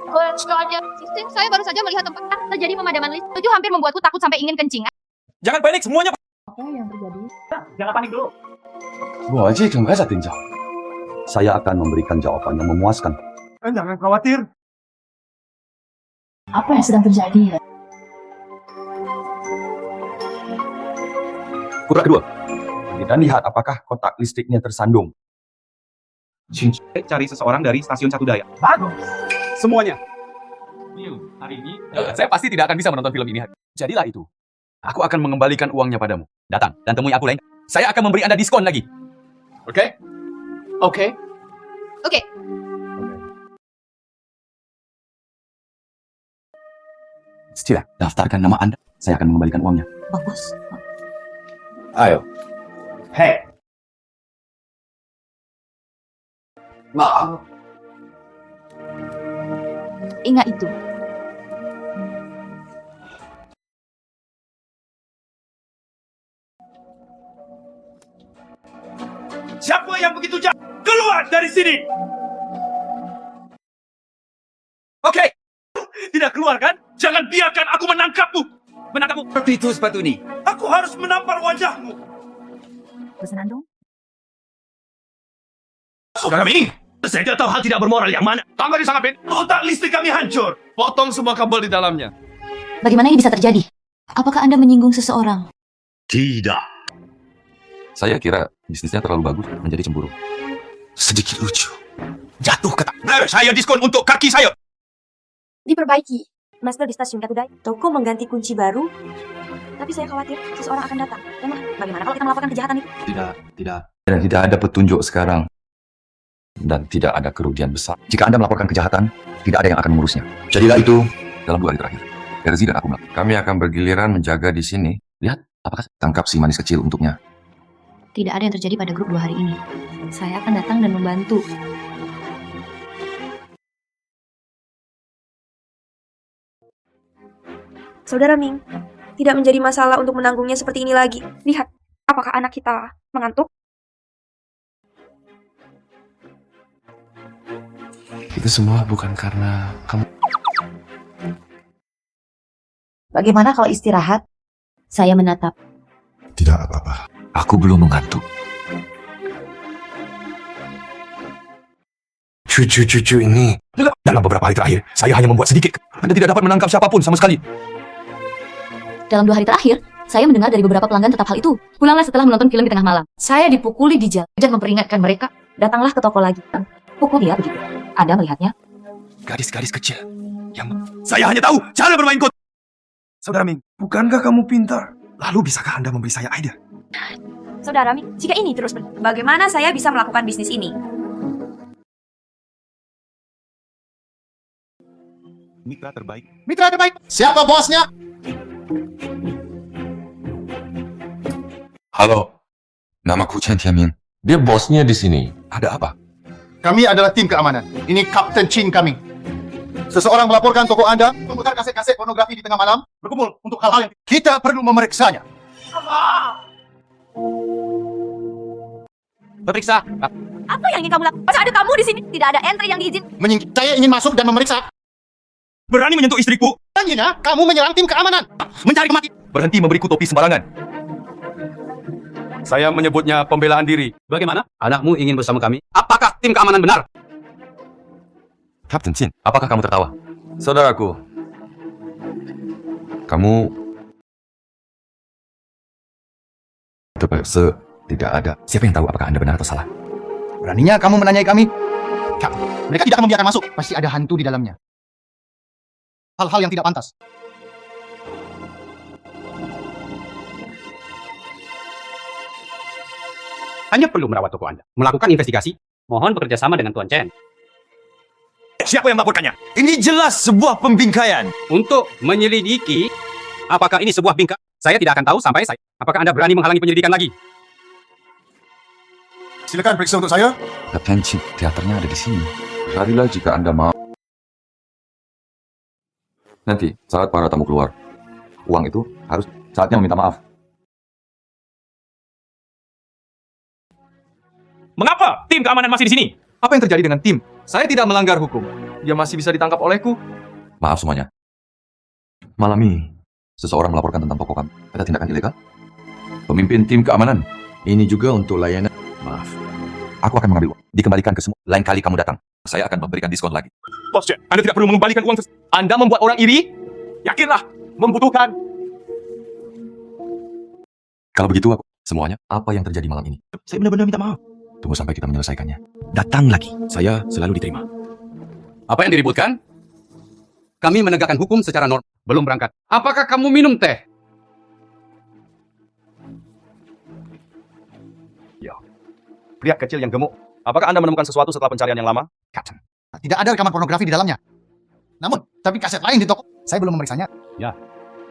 Sistem saya baru saja melihat tempat terjadi pemadaman listrik. Itu hampir membuatku takut sampai ingin kencing. Jangan panik semuanya. Apa yang terjadi? Jangan panik dulu. Saya akan memberikan jawaban yang memuaskan. Jangan khawatir. Apa yang sedang terjadi? Kura kedua, kita lihat apakah kotak listriknya tersandung. Cari seseorang dari stasiun Satu Daya. Bagus. Semuanya. Hari ini, saya pasti tidak akan bisa menonton film ini. Jadilah itu. Aku akan mengembalikan uangnya padamu. Datang dan temui aku lain. Saya akan memberi Anda diskon lagi. Oke? Oke. Oke. Sila, daftarkan nama Anda. Saya akan mengembalikan uangnya. Bagus. Ayo. Hei. Ingat itu. Siapa yang begitu jahat? Keluar dari sini. Oke. Tidak keluar kan? Jangan biarkan aku menangkapmu. Menangkapmu. Seperti itu sepatu ini. Aku harus menampar wajahmu. Pesanan dong. Saudara Ming, saya tidak tahu hal tidak bermoral yang mana. Tangga disangkapin, otak listrik kami hancur. Potong semua kabel di dalamnya. Bagaimana ini bisa terjadi? Apakah Anda menyinggung seseorang? Tidak. Saya kira bisnisnya terlalu bagus menjadi cemburu. Sedikit lucu. Jatuh ke tangan. Saya diskon untuk kaki saya. Diperbaiki. Master di stasiun Satu Daya. Toko mengganti kunci baru. Tapi saya khawatir seseorang akan datang. Bagaimana kalau kita melakukan kejahatan itu? Tidak. Dan tidak ada petunjuk sekarang. Dan tidak ada kerugian besar. Jika Anda melaporkan kejahatan, tidak ada yang akan mengurusnya. Jadilah itu dalam 2 hari terakhir. Erzi dan aku melakukan. Kami akan bergiliran menjaga di sini. Lihat, apakah tangkap si manis kecil untuknya. Tidak ada yang terjadi pada grup 2 hari ini. Saya akan datang dan membantu. Saudara Ming, tidak menjadi masalah untuk menanggungnya seperti ini lagi. Lihat, apakah anak kita mengantuk? Itu semua bukan karena kamu. Bagaimana kalau istirahat? Saya menatap. Tidak apa-apa. Aku belum mengantuk. Cucu-cucu ini. Dalam beberapa hari terakhir, saya hanya membuat sedikit. Anda tidak dapat menangkap siapapun sama sekali. Dalam 2 hari terakhir, saya mendengar dari beberapa pelanggan tetap hal itu. Pulanglah setelah menonton film di tengah malam. Saya dipukuli di jalan dan memperingatkan mereka. Datanglah ke toko lagi. Pukul dia begitu. Anda melihatnya? Gadis-gadis kecil. Saya hanya tahu cara bermain kot. Saudara Ming, bukankah kamu pintar? Lalu bisakah Anda memberi saya ide? Saudara Ming, jika ini terus bagaimana saya bisa melakukan bisnis ini? Mitra terbaik. Mitra terbaik. Siapa bosnya? Halo, namaku Chen Tianmin. Dia bosnya di sini. Ada apa? Kami adalah tim keamanan. Ini Kapten Chin kami. Seseorang melaporkan toko Anda memutar kaset-kaset pornografi di tengah malam, berkumpul untuk hal-hal yang kita perlu memeriksanya. Periksa. Apa yang ingin kamu lakukan? Masa ada kamu di sini? Tidak ada entry yang diizin. Saya ingin masuk dan memeriksa. Berani menyentuh istriku? Tanya, kamu menyerang tim keamanan. Mencari kematian. Berhenti memberiku topi sembarangan. Saya menyebutnya pembelaan diri. Bagaimana? Anakmu ingin bersama kami? Apakah tim keamanan benar? Kapten Chin, apakah kamu tertawa? Saudaraku, kamu tidak ada. Siapa yang tahu apakah Anda benar atau salah? Beraninya kamu menanyai kami? Mereka tidak akan membiarkan masuk. Pasti ada hantu di dalamnya. Hal-hal yang tidak pantas. Hanya perlu merawat toko Anda. Melakukan investigasi. Mohon bekerja sama dengan Tuan Chen. Siapa yang melaporkannya? Ini jelas sebuah pembingkaian. Untuk menyelidiki apakah ini sebuah bingkai, saya tidak akan tahu sampai saya. Apakah Anda berani menghalangi penyelidikan lagi? Silakan periksa untuk saya. Kapten Chin, teaternya ada di sini. Berlarilah jika Anda mau. Nanti saat para tamu keluar, uang itu harus saatnya meminta maaf. Mengapa tim keamanan masih di sini? Apa yang terjadi dengan tim? Saya tidak melanggar hukum. Dia masih bisa ditangkap olehku. Maaf semuanya. Malam ini, seseorang melaporkan tentang toko kami. Ada tindakan ilegal? Pemimpin tim keamanan. Ini juga untuk layanan. Maaf. Aku akan mengambil uang. Dikembalikan ke semua. Lain kali kamu datang, saya akan memberikan diskon lagi. Bos Chen, Anda tidak perlu mengembalikan uang tersebut. Anda membuat orang iri? Yakinlah, membutuhkan. Kalau begitu, semuanya, apa yang terjadi malam ini? Saya benar-benar minta maaf. Tunggu sampai kita menyelesaikannya. Datang lagi. Saya selalu diterima. Apa yang diributkan? Kami menegakkan hukum secara normal. Belum berangkat. Apakah kamu minum teh? Ya. Pria kecil yang gemuk. Apakah Anda menemukan sesuatu setelah pencarian yang lama? Captain, tidak ada rekaman pornografi di dalamnya. Namun, tapi kaset lain di toko, saya belum memeriksanya. Ya.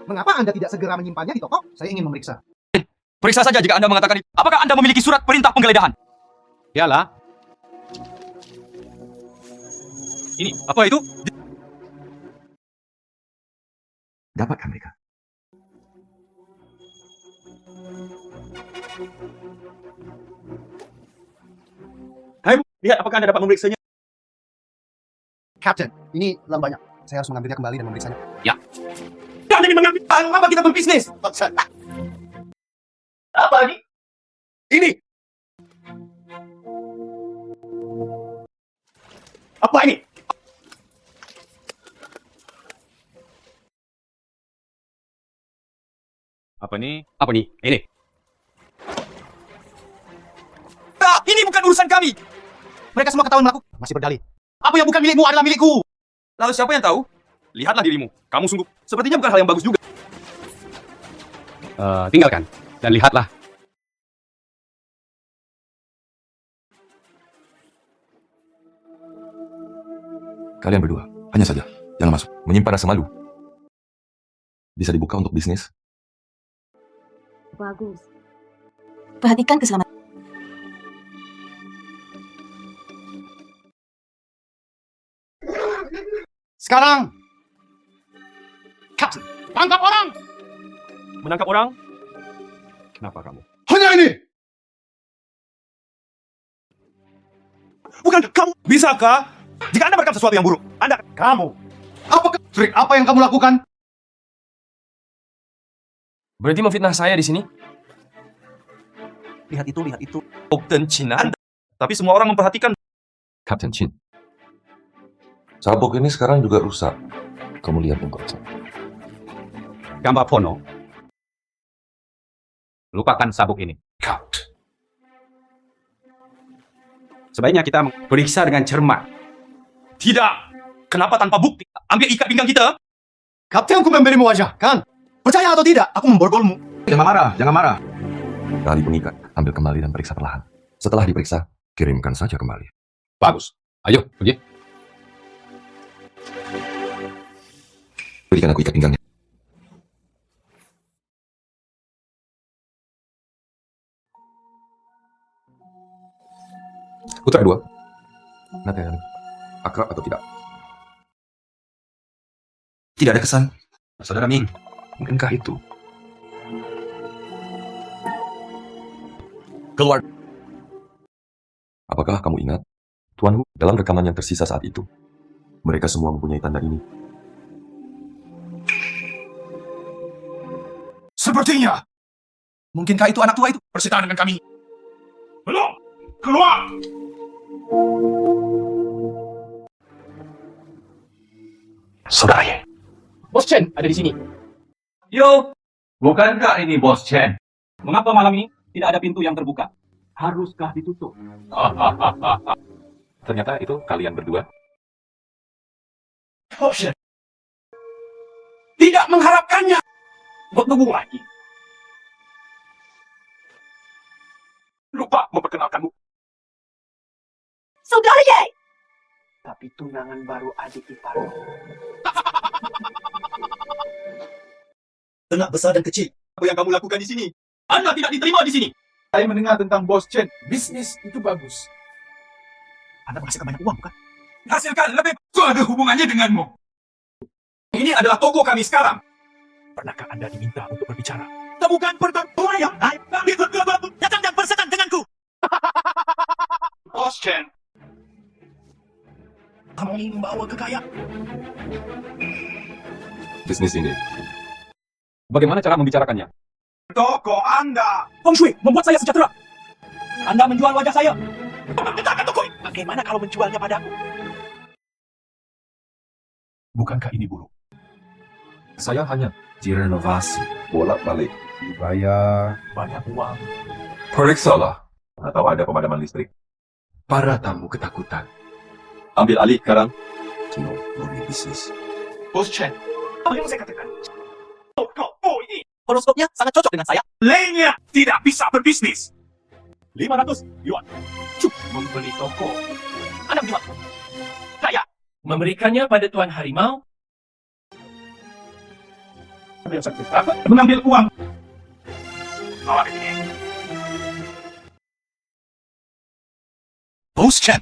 Mengapa Anda tidak segera menyimpannya di toko? Saya ingin memeriksa. Periksa saja jika Anda mengatakan itu. Apakah Anda memiliki surat perintah penggeledahan? Yalah. Ini, apa itu? Dapatkan mereka. Hai, lihat apakah Anda dapat memeriksanya? Captain, ini lambanya. Saya harus mengambilnya kembali dan memeriksanya. Ya. Jangan ingin mengambil. Apa kita berbisnis? Apa ini? Ini. Apa ini? Apa nih? Apa nih? Ini. Ini bukan urusan kami. Mereka semua ketahuan melakukan. Masih berdalih. Apa yang bukan milikmu adalah milikku. Lalu siapa yang tahu? Lihatlah dirimu. Kamu sungguh. Sepertinya bukan hal yang bagus juga. Tinggalkan. Dan lihatlah. Kalian berdua, hanya saja. Jangan masuk. Menyimpan rasa malu. Bisa dibuka untuk bisnis. Bagus. Perhatikan keselamatan. Sekarang, Captain, tangkap orang! Menangkap orang? Kenapa kamu? Hanya ini! Bukan kamu. Bisakah? Jika Anda berkata sesuatu yang buruk, Anda... Kamu! Apa yang kamu lakukan? Berhenti memfitnah saya di sini. Lihat itu. Kapten Chin Anda. Tapi semua orang memperhatikan. Kapten Chin. Sabuk ini sekarang juga rusak. Kamu lihat yang kocak. Gambar porno. Lupakan sabuk ini. Cut. Sebaiknya kita periksa dengan cermat. Tidak. Kenapa tanpa bukti? Ambil ikat pinggang kita. Kaptenku memberimu wajah, kan? Percaya atau tidak, aku memborgolmu. Jangan marah. Tali pengikat, ambil kembali dan periksa perlahan. Setelah diperiksa, kirimkan saja kembali. Bagus. Ayo, pergi. Berikan aku ikat pinggangnya. Putra kedua. Nathan, akrab atau tidak? Tidak ada kesan. Saudara Ming, mungkinkah itu? Keluar. Apakah kamu ingat, Tuan Hu, dalam rekaman yang tersisa saat itu, mereka semua mempunyai tanda ini. Sepertinya. Mungkinkah itu anak tua itu bersetan dengan kami? Belum. Keluar. Saudara Ye. Bos Chen ada di sini. Yo, bukankah ini Bos Chen? Mengapa malam ini tidak ada pintu yang terbuka? Haruskah ditutup? Ternyata itu kalian berdua. Bos Chen. Tidak mengharapkannya. Bertemu lagi. Lupa memperkenalkanmu. Saudara Ye! Tapi tunangan baru adik ipar. Tengah besar dan kecil. Apa yang kamu lakukan di sini? Anda tidak diterima di sini. Saya mendengar tentang Bos Chen. Bisnis itu bagus. Anda menghasilkan banyak uang, bukan? Hasilkan lebih. Itu ada hubungannya denganmu. Ini adalah toko kami sekarang. Pernahkah Anda diminta untuk berbicara? Kita bukan pertempuran yang naik. Kami bersetan denganku. Bos Chen. Kamu ingin membawa kekayaan. Bisnis ini. Bagaimana cara membicarakannya? Toko Anda. Feng Shui membuat saya sejahtera. Anda menjual wajah saya. Letakkan toko ini. Bagaimana kalau menjualnya padaku? Bukankah ini buruk? Saya hanya direnovasi, bolak-balik, dibayar banyak uang. Periksalah. Atau ada pemadaman listrik. Para tamu ketakutan. Ambil alih sekarang. Kino, murni bisnis. Bos Chen. Apa yang saya katakan? Oh, ini. Horoskopnya sangat cocok dengan saya. Lainnya tidak bisa berbisnis. 500 yuan. Cuk, membeli toko. Anda menjual. Saya memberikannya pada Tuan Harimau. Mengambil uang. Bawa ke sini. Bos Chen.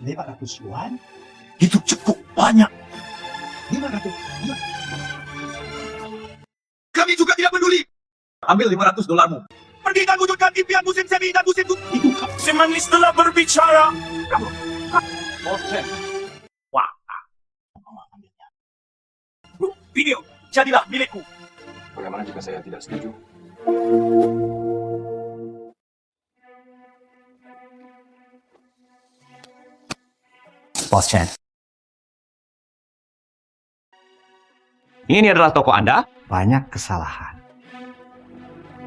500 yuan? Itu cukup banyak. 500 yuan. Kami juga tidak peduli. Ambil $500. Pergi dan wujudkan impian musim semi dan musim itu. Si manis telah berbicara. Kamu. Bos Chen. Wah. Video. Jadilah milikku. Bagaimana jika saya tidak setuju? Bos Chen. Ini adalah toko Anda? Banyak kesalahan.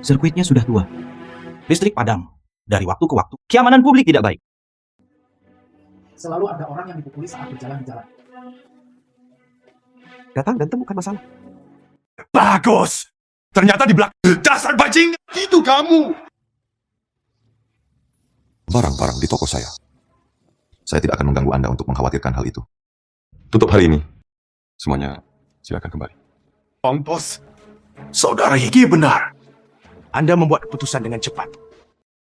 Sirkuitnya sudah tua. Listrik padam. Dari waktu ke waktu. Keamanan publik tidak baik. Selalu ada orang yang dipukuli saat berjalan di jalan. Datang dan temukan masalah. Bagus. Ternyata di belakang dasar bajing. Itu kamu. Barang-barang di toko saya. Saya tidak akan mengganggu Anda untuk mengkhawatirkan hal itu. Tutup hari ini. Semuanya silakan kembali. Bos. Saudara Hiki benar. Anda membuat keputusan dengan cepat.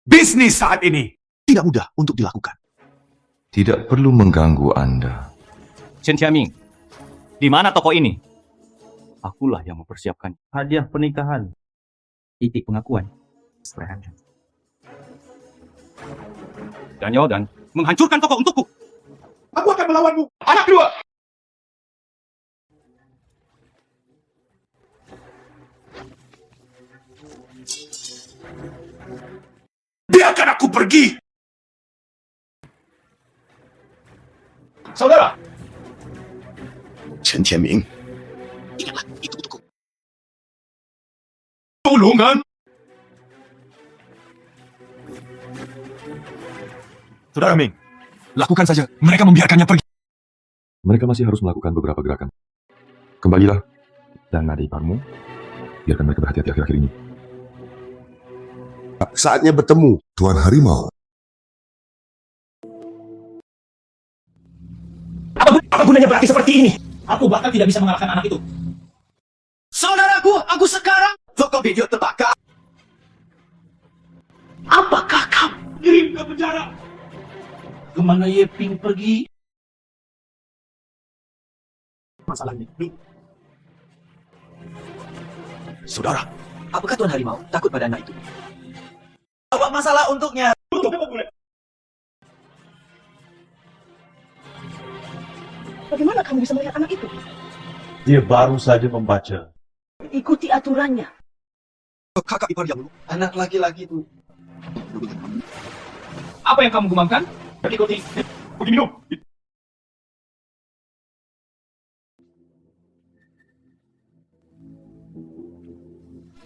Bisnis saat ini Tidak mudah untuk dilakukan. Tidak perlu mengganggu Anda. Chen Xiaming, di mana toko ini? Akulah yang mempersiapkan. Hadiah pernikahan. Titik pengakuan. Dan Yodan menghancurkan toko untukku. aku akan melawanmu. Anak kedua. Biarkan aku pergi. Saudara. Chen Tianming. Ingatlah, itu untukku. Tolongan. Saudara Ming, lakukan saja. Mereka membiarkannya pergi. Mereka masih harus melakukan beberapa gerakan. Kembalilah. Dan nadi iparmu. Biarkan mereka berhati-hati akhir-akhir ini. Saatnya bertemu, Tuan Harimau. Apa gunanya berarti seperti ini? Aku bahkan tidak bisa mengalahkan anak itu. Saudaraku, aku sekarang toko video terbakar. Apakah kamu kirim ke penjara? Kemana Yeping pergi? Masalahnya, saudara, apakah Tuan Harimau takut pada anak itu? Apa masalah untuknya? Bagaimana kamu bisa melihat anak itu? Dia baru saja membaca. Ikuti aturannya. Kakak ipar yang anak laki-laki itu. Apa yang kamu gumamkan? Ikuti. Pergi minum.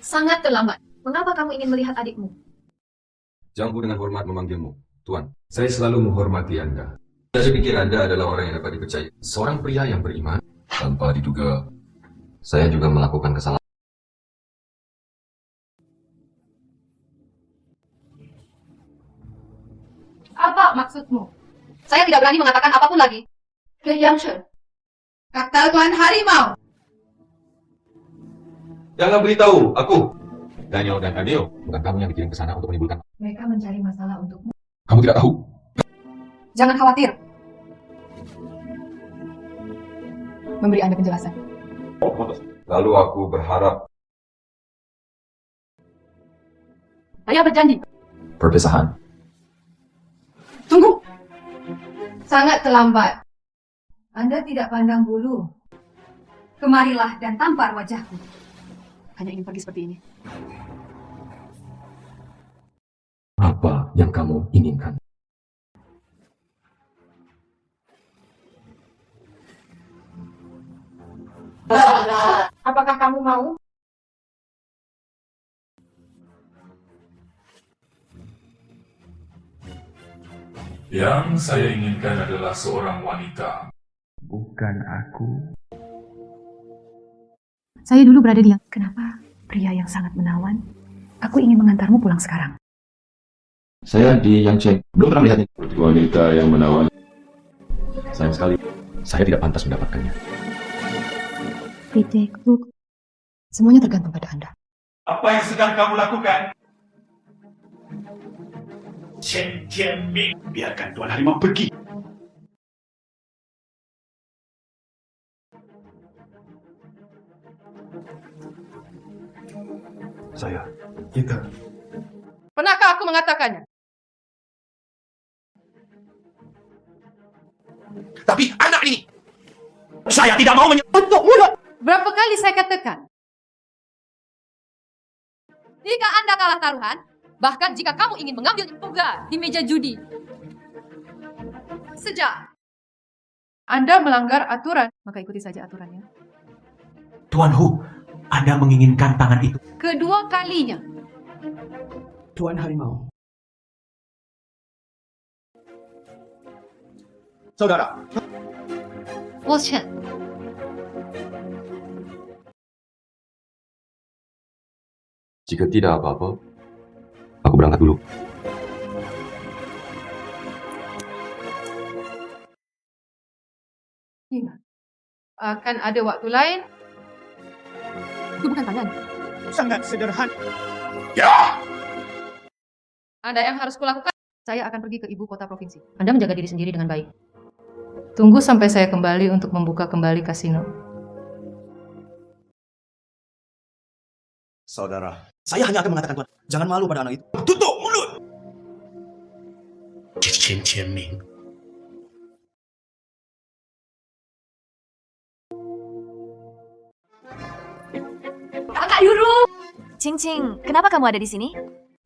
Sangat terlambat. Mengapa kamu ingin melihat adikmu? Jangku dengan hormat memanggilmu. Tuan, saya selalu menghormati Anda. Saya pikir Anda adalah orang yang dapat dipercaya. Seorang pria yang beriman. Tanpa diduga, saya juga melakukan kesalahan. Apa maksudmu? Saya tidak berani mengatakan apapun lagi. Yang kata Tuan Harimau. Jangan beritahu aku. Daniel dan Adeo, bukan kamu yang dikirim ke sana untuk menimbulkan. Mereka mencari masalah untukmu. Kamu tidak tahu? Jangan khawatir. Memberi Anda penjelasan. Lalu aku berharap Saya berjanji. Perpisahan. Tunggu! Sangat terlambat. Anda tidak pandang bulu. Kemarilah dan tampar wajahku. Hanya ingin pergi seperti ini. Apa yang kamu inginkan? Apakah kamu mau? Yang saya inginkan adalah seorang wanita. Bukan aku. Saya dulu berada di yang... Kenapa? Pria yang sangat menawan. Aku ingin mengantarmu pulang sekarang. Saya di Yangcheng. Belum pernah melihatnya. Wanita yang menawan. Sayang sekali, saya tidak pantas mendapatkannya. Pitekuk. Semuanya tergantung pada Anda. Apa yang sedang kamu lakukan? Chen Tianming, biarkan Tuan Harimau pergi. Kita. Pernahkah aku mengatakannya? Tapi anak ini, saya tidak mau Tutup mulut! Berapa kali saya katakan? Jika Anda kalah taruhan, bahkan jika kamu ingin mengambil juga di meja judi, sejak Anda melanggar aturan, maka ikuti saja aturannya. Tuan Hu, Anda menginginkan tangan itu. Kedua kalinya. Tuan Harimau. Saudara, Bullshit. Jika tidak apa-apa, aku berangkat dulu. Ingat, akan ada waktu lain. Itu bukan tangan. sangat sederhana. Ya! Ada yang harus kulakukan. Saya akan pergi ke ibu kota provinsi. Anda menjaga diri sendiri dengan baik. Tunggu sampai saya kembali untuk membuka kembali kasino. Saudara, saya hanya akan mengatakan Tuan, jangan malu pada anak itu. Tutup mulut! Chen Tianming. Kakak Yuru! Cing Cing, kenapa kamu ada di sini?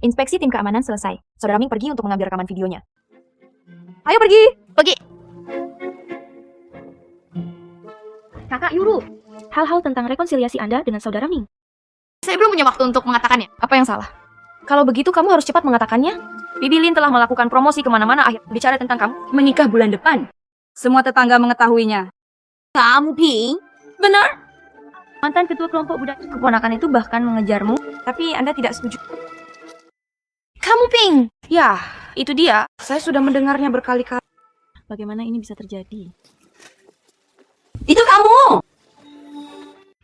Inspeksi tim keamanan selesai. Saudara Ming pergi untuk mengambil rekaman videonya. Ayo pergi! Pergi! Kakak Yuru, hal-hal tentang rekonsiliasi Anda dengan saudara Ming. Saya belum punya waktu untuk mengatakannya. Apa yang salah? Kalau begitu kamu harus cepat mengatakannya. Bibi Lin telah melakukan promosi kemana-mana akhir bicara tentang kamu. Menikah bulan depan. Semua tetangga mengetahuinya. Kamu, Ping? Benar? Mantan ketua kelompok budak keponakan itu bahkan mengejarmu, tapi Anda tidak setuju. Kamu, Ping? Ya, itu dia. Saya sudah mendengarnya berkali-kali. Bagaimana ini bisa terjadi? Itu kamu!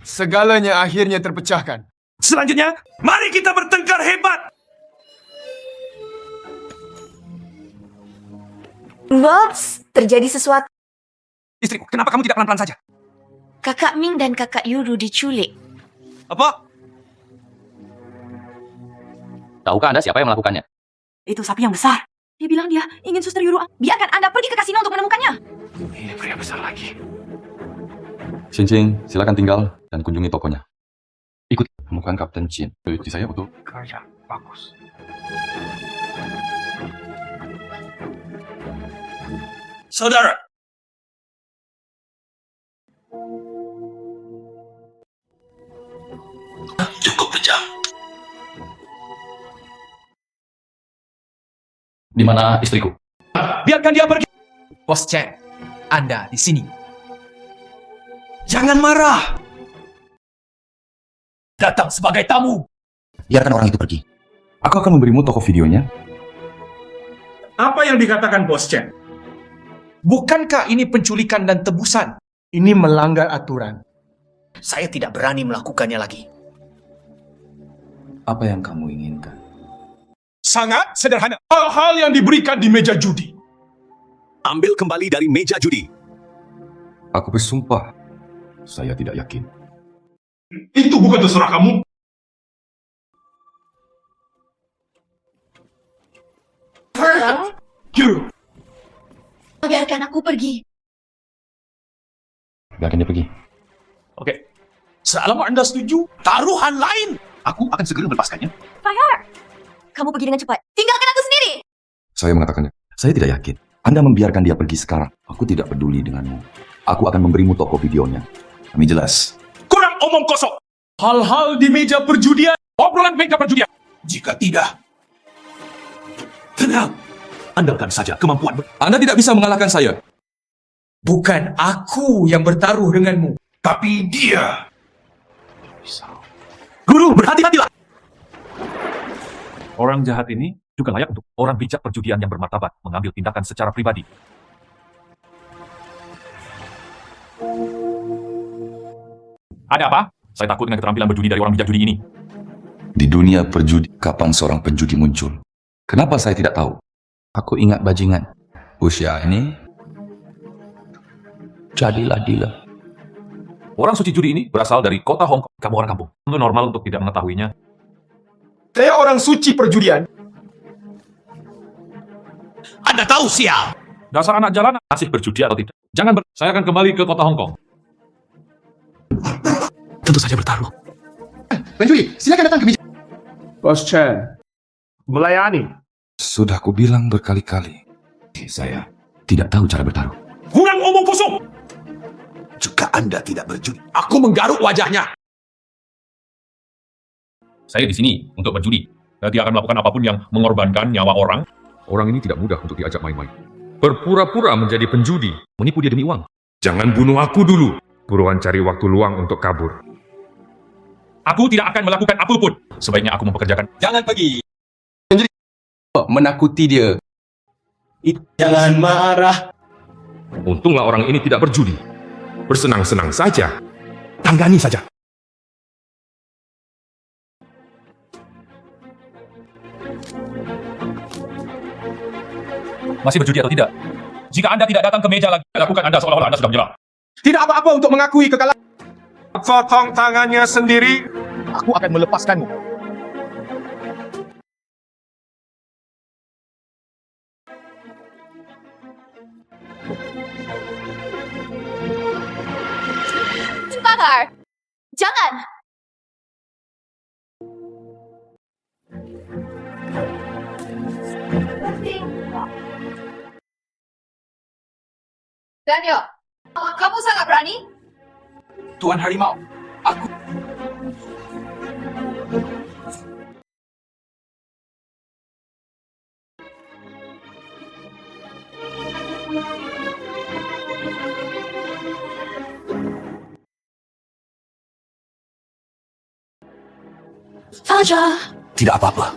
Segalanya akhirnya terpecahkan. Selanjutnya, mari kita bertengkar hebat! Bobs, terjadi sesuatu. Istriku, kenapa kamu tidak pelan-pelan saja? Kakak Ming dan kakak Yuru diculik. Apa? Tahukah Anda siapa yang melakukannya? Itu sapi yang besar. Dia bilang dia ingin suster Yuru. Biarkan Anda pergi ke kasino untuk menemukannya. Ini pria besar lagi. Cincin, silakan tinggal dan kunjungi tokonya. Ikut temukan Kapten Chin. Di saya betul. Kerja bagus. Saudara, cukup kejam. Di mana istriku? Biarkan dia pergi. Bos Chen, Anda di sini. Jangan marah. Datang sebagai tamu. Biarkan orang itu pergi. Aku akan memberimu toko videonya. Apa yang dikatakan Bos Chen? Bukankah ini penculikan dan tebusan? Ini melanggar aturan. Saya tidak berani melakukannya lagi. Apa yang kamu inginkan? Sangat sederhana. Hal-hal yang diberikan di meja judi. Ambil kembali dari meja judi. Aku bersumpah, saya tidak yakin. Itu bukan terserah kamu. Yuru, Biarkan aku pergi. Biarkan dia pergi. Oke. Selama Anda setuju, taruhan lain. Aku akan segera melepaskannya. Fire! Kamu pergi dengan cepat. Tinggalkan aku sendiri. Saya mengatakannya. Saya tidak yakin. Anda membiarkan dia pergi sekarang. Aku tidak peduli denganmu. Aku akan memberimu toko videonya. Kami jelas. Kurang omong kosong. Hal-hal di meja perjudian. Obrolan meja perjudian. Jika tidak, tenang. Andalkan saja kemampuan. Anda tidak bisa mengalahkan saya. Bukan aku yang bertaruh denganmu, tapi dia. Guru, berhati-hatilah. Orang jahat ini juga layak untuk orang bijak perjudian yang bermartabat mengambil tindakan secara pribadi. Ada apa? Saya takut dengan keterampilan berjudi dari orang bijak judi ini. Di dunia perjudi, kapan seorang penjudi muncul? Kenapa saya tidak tahu? Aku ingat bajingan. Usia ini, jadilah dealer. Orang suci judi ini berasal dari kota Hong Kong. Kamu orang kampung. Itu normal untuk tidak mengetahuinya. Saya orang suci perjudian. Anda tahu sial. Dasar anak jalanan, masih berjudi atau tidak? Saya akan kembali ke kota Hong Kong. Tentu saja bertaruh. Penjudi, silakan datang ke meja. Bos Chen, melayani. Sudah kubilang berkali-kali. Saya tidak tahu cara bertaruh. Kurang omong kosong. Jika Anda tidak berjudi, aku menggaruk wajahnya. Saya di sini untuk berjudi. Saya tidak akan melakukan apapun yang mengorbankan nyawa orang. Orang ini tidak mudah untuk diajak main-main. Berpura-pura menjadi penjudi, menipu dia demi uang. Jangan bunuh aku dulu. Buruan cari waktu luang untuk kabur. Aku tidak akan melakukan apapun. Sebaiknya aku mempekerjakan. Jangan pergi. Menakuti dia. Jangan marah. Untunglah orang ini tidak berjudi. Bersenang-senang saja. Tanggani saja. Masih berjudi atau tidak? Jika Anda tidak datang ke meja lagi, lakukan Anda seolah-olah Anda sudah menyerah. Tidak apa-apa untuk mengakui kekalahan. Potong tangannya sendiri. Aku akan melepaskanmu. Bakar! Jangan! Daniel, kamu sangat berani? Tuan Harimau, aku... Fajar! Tidak apa-apa.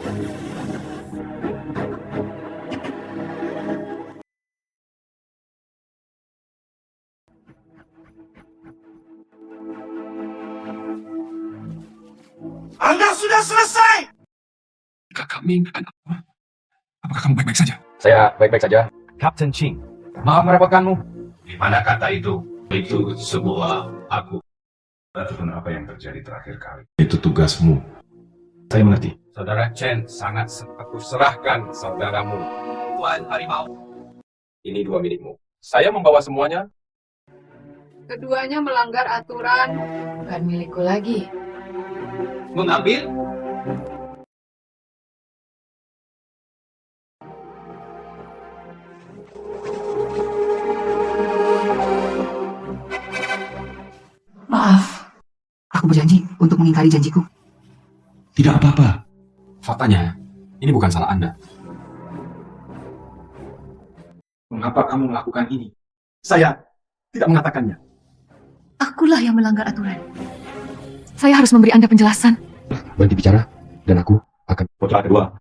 Anda sudah selesai! Kakak Ming, apakah kamu baik-baik saja? Saya baik-baik saja. Kapten Ching, maaf merepotkanmu. Di mana kata itu? Itu semua aku. Lakukan apa yang terjadi terakhir kali. Itu tugasmu. Saya mengerti. Saudara Chen sangat aku serahkan saudaramu, Tuan Harimau. Ini 2 milikmu. Saya membawa semuanya. Keduanya melanggar aturan. Bukan milikku lagi. Mengambil. Maaf. Aku berjanji untuk mengingkari janjiku. Tidak apa-apa. Faktanya, ini bukan salah Anda. Mengapa kamu melakukan ini? Saya tidak mengatakannya. Akulah yang melanggar aturan. Saya harus memberi Anda penjelasan. Berhenti bicara, dan aku akan... Putra kedua,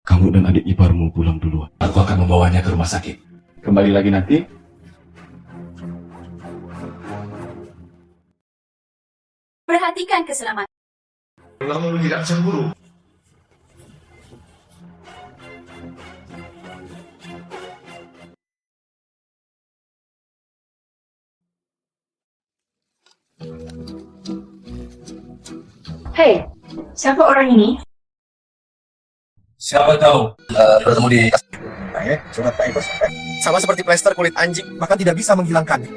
Kamu dan adik iparmu pulang duluan. Aku akan membawanya ke rumah sakit. kembali lagi nanti. Perhatikan keselamatan. Kamu tidak cemburu. Hei, siapa orang ini? Siapa tahu? Bertemu di... Surat Pak Bos. Sama seperti plester kulit anjing, bahkan tidak bisa menghilangkannya.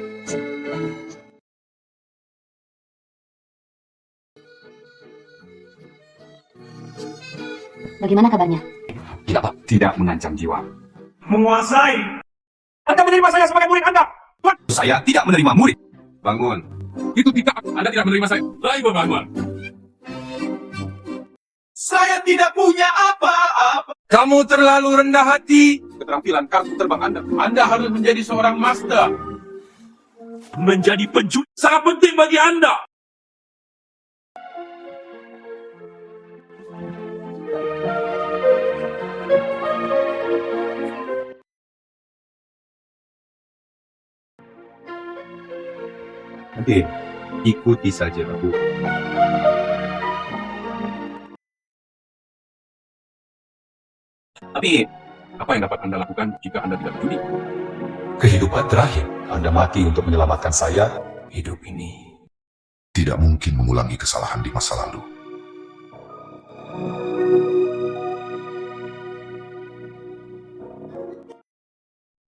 Bagaimana kabarnya? Tidak, Pak. Tidak mengancam jiwa. Menguasai. Anda menerima saya sebagai murid Anda. Saya tidak menerima murid. Bangun. Itu tidak. Anda tidak menerima saya. Lagi bangun. Saya tidak punya apa-apa. Kamu terlalu rendah hati. Keterampilan kartu terbang Anda harus menjadi seorang master. Menjadi penjudi sangat penting bagi Anda. Nanti ikuti saja aku. Tapi, apa yang dapat Anda lakukan jika Anda tidak berjudi? Kehidupan terakhir, Anda mati untuk menyelamatkan saya. Hidup ini tidak mungkin mengulangi kesalahan di masa lalu.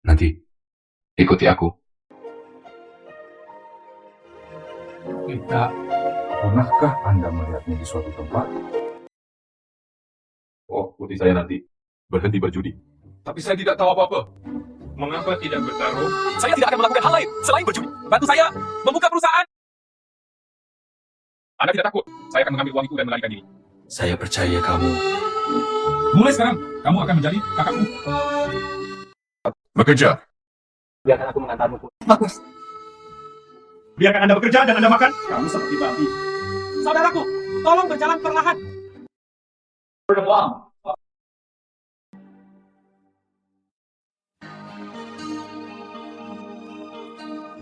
Nanti, ikuti aku. Tidak. Pernahkah Anda melihatnya di suatu tempat? Oh, ikuti saya nanti. Berhenti berjudi. Tapi saya tidak tahu apa-apa. Mengapa tidak bertaruh? Saya tidak akan melakukan hal lain selain berjudi. Bantu saya membuka perusahaan. Anda tidak takut? Saya akan mengambil uang itu dan melarikan diri. Saya percaya kamu. Mulai sekarang, kamu akan menjadi kakakku. Bekerja. Biarkan aku mengantarmu. Bagus. Biarkan Anda bekerja dan Anda makan. Kamu seperti babi. Saudaraku, tolong berjalan perlahan.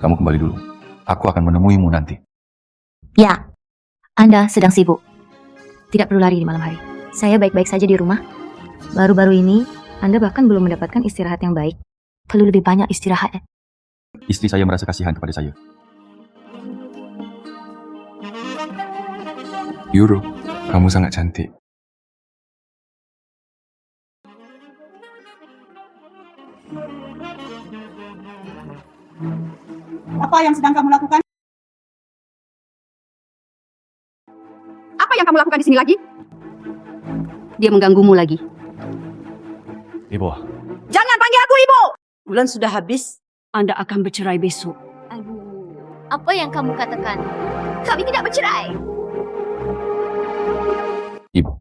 Kamu kembali dulu. Aku akan menemuimu nanti. Ya, Anda sedang sibuk. Tidak perlu lari di malam hari. Saya baik-baik saja di rumah. Baru-baru ini, Anda bahkan belum mendapatkan istirahat yang baik. Perlu lebih banyak istirahat. Istri saya merasa kasihan kepada saya. Yuru, kamu sangat cantik. Apa yang sedang kamu lakukan? Apa yang kamu lakukan di sini lagi? Dia mengganggumu lagi. Ibu. Jangan panggil aku ibu! Bulan sudah habis, Anda akan bercerai besok. Aduh, apa yang kamu katakan? Kami tidak bercerai. Ibu,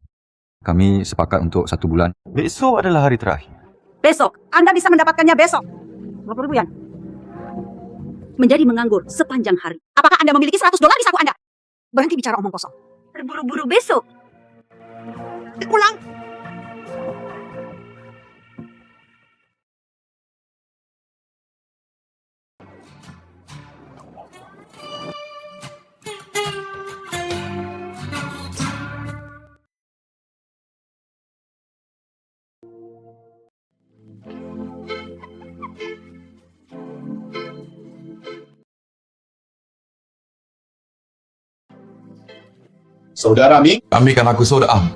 kami sepakat untuk 1 bulan. Besok adalah hari terakhir. Besok, Anda bisa mendapatkannya besok. 20 ribu ya? Menjadi menganggur sepanjang hari. Apakah Anda memiliki $100 di saku Anda? Berhenti bicara omong kosong. Berburu-buru besok. Pulang. Saudara Ming? Kami kan aku saudara Am.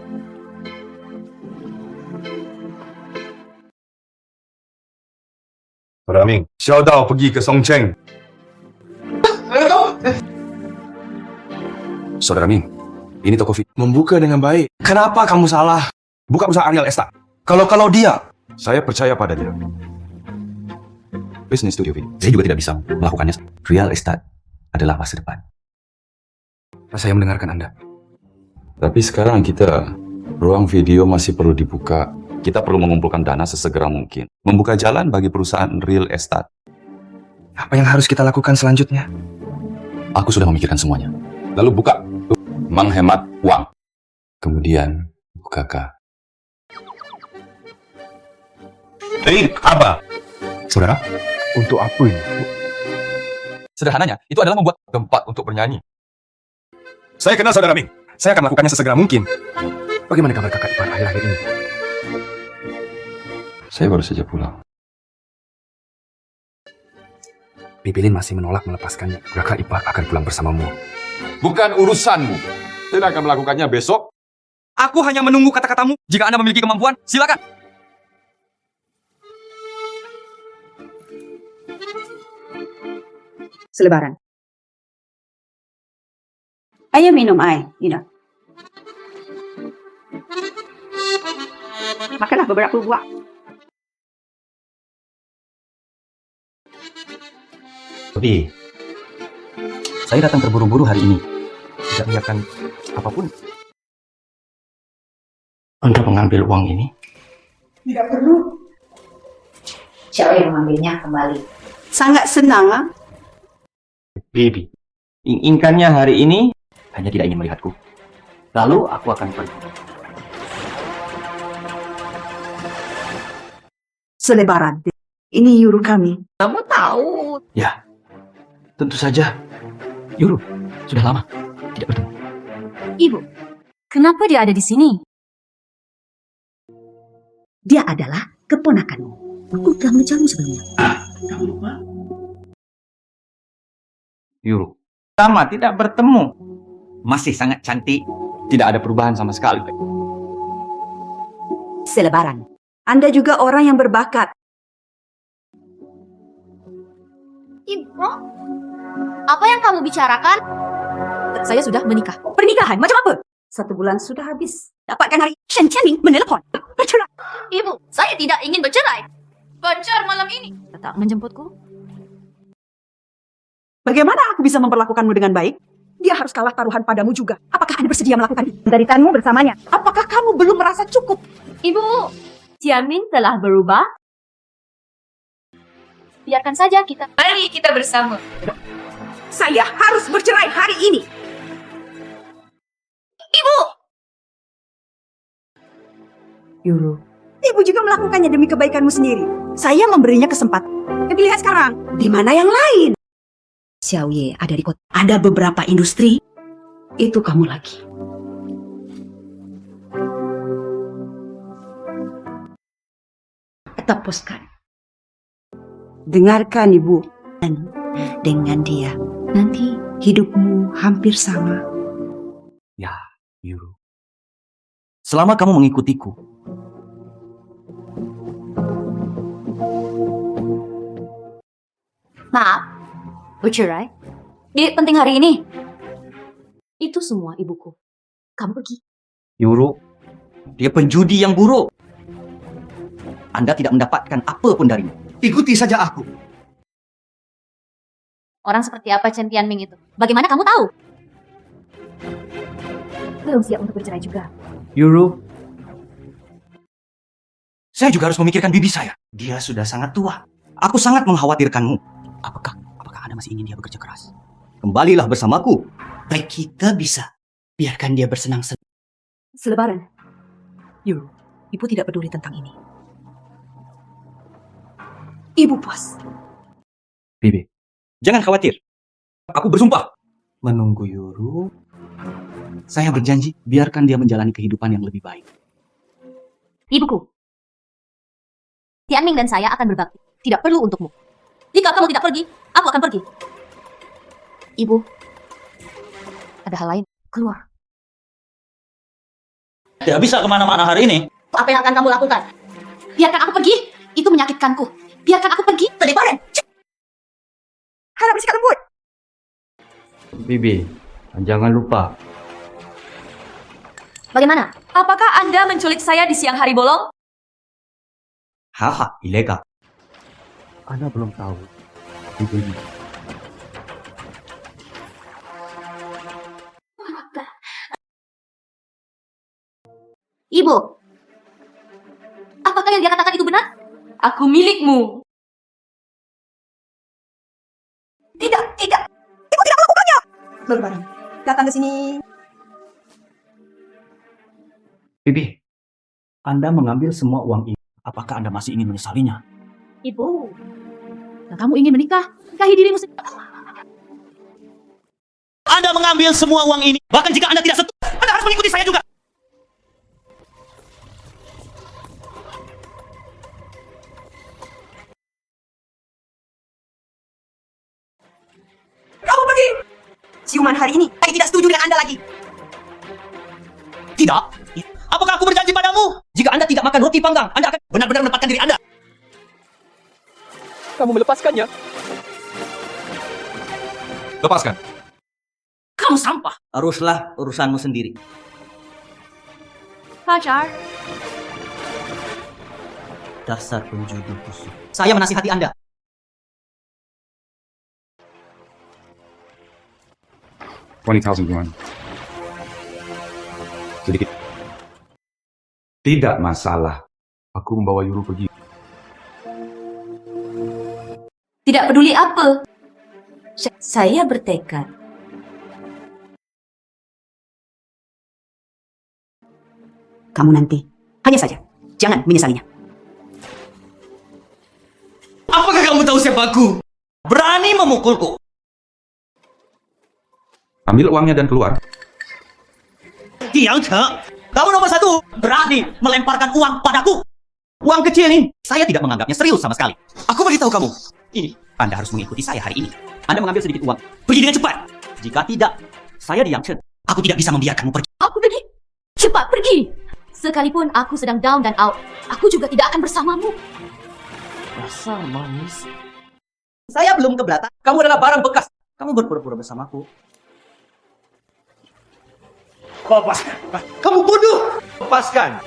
Saudara Ming, Xiao Dao pergi ke Song Cheng. Saudara Ming, ini toko fit. Membuka dengan baik. Kenapa kamu salah? Buka perusahaan Real Estate. Kalau dia, Saya percaya pada dia. Bisnis studio video. Saya juga tidak bisa melakukannya. Real estate adalah masa depan. Saya mendengarkan Anda. Tapi sekarang ruang video masih perlu dibuka. Kita perlu mengumpulkan dana sesegera mungkin. Membuka jalan bagi perusahaan real estate. apa yang harus kita lakukan selanjutnya? Aku sudah memikirkan semuanya. Lalu buka. Menghemat uang. Kemudian buka. Apa? Saudara? Untuk apa ini? Sederhananya, itu adalah membuat tempat untuk bernyanyi. Saya kenal saudara Ming. Saya akan melakukannya sesegera mungkin. Bagaimana kabar kakak ipar akhir-akhir ini? Saya baru saja pulang. Pipilin masih menolak melepaskannya. Kakak ipar akan pulang bersamamu. Bukan urusanmu. Saya akan melakukannya besok. Aku hanya menunggu kata-katamu. Jika Anda memiliki kemampuan, silakan. selebaran. Ayo minum air, Makanlah beberapa buah. Tapi, saya datang terburu-buru hari ini. Tidak biarkan apapun. Anda mengambil uang ini? Tidak perlu. Siapa yang mengambilnya kembali? Sangat senang, ah? Bibi, inginkannya hari ini hanya tidak ingin melihatku. Lalu aku akan pergi. Selebaran. Ini euro kami. Kamu tahu. Ya, tentu saja. Yuru, sudah lama tidak bertemu. Ibu, kenapa dia ada di sini? Dia adalah keponakanmu. Aku telah mencarimu sebelumnya. Kamu lupa? Yuru, lama tidak bertemu. Masih sangat cantik. Tidak ada perubahan sama sekali. Selebaran. Anda juga orang yang berbakat. Ibu, apa yang kamu bicarakan? Saya sudah menikah. Pernikahan macam apa? 1 bulan sudah habis. Dapatkan hari Shen Qianming menelepon. Bercerai. Ibu, saya tidak ingin bercerai. Pacar malam ini. Tak menjemputku? Bagaimana aku bisa memperlakukanmu dengan baik? Dia harus kalah taruhan padamu juga. Apakah Anda bersedia melakukan penderitanmu bersamanya? Apakah kamu belum merasa cukup? Ibu, Qianming telah berubah. Biarkan saja kita. Mari kita bersama. Saya harus bercerai hari ini. Ibu! Yuru. Ibu juga melakukannya demi kebaikanmu sendiri. Saya memberinya kesempatan. Tapi lihat sekarang, di mana yang lain? Xiaoye ada di kota. Ada beberapa industri. Itu kamu lagi. Tepuskan. Dengarkan ibu. Dan dengan dia, nanti hidupmu hampir sama. Ya, Yuru. Selama kamu mengikutiku, Maaf, bercerai? Di penting hari ini. Itu semua ibuku. Kamu pergi. Yuru, dia penjudi yang buruk. Anda tidak mendapatkan apa pun darinya. Ikuti saja aku. Orang seperti apa Chen Tianming itu? Bagaimana kamu tahu? Belum siap untuk bercerai juga. Yuru, saya juga harus memikirkan bibi saya. Dia sudah sangat tua. Aku sangat mengkhawatirkanmu. Apakah Anda masih ingin dia bekerja keras? Kembalilah bersamaku. Baik kita bisa. Biarkan dia bersenang-senang. Selebaran. Yuru, ibu tidak peduli tentang ini. Ibu puas. Bibi, jangan khawatir. Aku bersumpah. Menunggu Yuru. Saya berjanji, biarkan dia menjalani kehidupan yang lebih baik. Ibuku. Tianming dan saya akan berbakti. Tidak perlu untukmu. Jika kamu tidak pergi, aku akan pergi. Ibu. Ada hal lain. Keluar. Tidak bisa kemana-mana hari ini. Apa yang akan kamu lakukan? Biarkan aku pergi. Itu menyakitkanku. Biarkan aku pergi. Selebaran. Harap bersikap lembut. Bibi, jangan lupa. Bagaimana? Apakah Anda menculik saya di siang hari bolong? Haha, ilegal. Anda belum tahu. Bibi. Ibu. Apakah yang dia katakan itu benar? Aku milikmu. Tidak. Ibu tidak melakukannya. Selebaran, datang ke sini. Bibi, Anda mengambil semua uang ini. Apakah Anda masih ingin menyesalinya? Ibu. Nah, kamu ingin menikah? Nikahi dirimu sendiri. Anda mengambil semua uang ini. Bahkan jika Anda tidak setuju, Anda harus mengikuti saya juga. Kamu pergi. Siuman hari ini, saya tidak setuju dengan Anda lagi. Tidak. Apakah aku berjanji padamu? Jika Anda tidak makan roti panggang, Anda akan benar-benar melepaskan diri Anda. Kamu melepaskannya? Lepaskan. Kamu sampah. Uruslah urusanmu sendiri. Fajar. Dasar penjudi busuk. Saya menasihati Anda. $20,000. Sedikit. Tidak masalah. Aku membawa Yuru pergi. Tidak peduli apa. Saya bertekad. Kamu nanti. Hanya saja. Jangan menyesalinya. Apakah kamu tahu siapa aku? Berani memukulku. Ambil uangnya dan keluar. Diam, Cek. Kamu nomor satu. Berani melemparkan uang padaku. Uang kecil ini. Saya tidak menganggapnya serius sama sekali. Aku beritahu kamu. Ini. Anda harus mengikuti saya hari ini. Anda mengambil sedikit uang. Pergi dengan cepat. Jika tidak, saya diam, Cek. Aku tidak bisa membiarkanmu pergi. Aku pergi. Cepat pergi. Sekalipun aku sedang down dan out, aku juga tidak akan bersamamu. Dasar manis. Saya belum keberatan. Kamu adalah barang bekas. Kamu berpura-pura bersamaku. Lepaskan. Kamu bodoh. Lepaskan.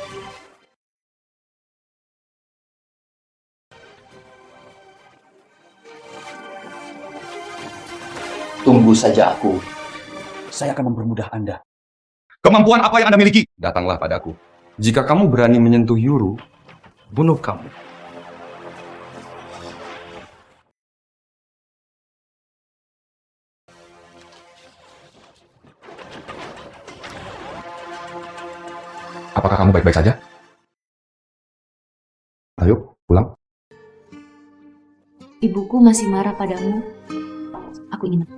Tunggu saja aku. Saya akan mempermudah Anda. Kemampuan apa yang Anda miliki? Datanglah padaku. Jika kamu berani menyentuh Yuru, bunuh kamu. Apakah kamu baik-baik saja? Ayo, pulang. Ibuku masih marah padamu.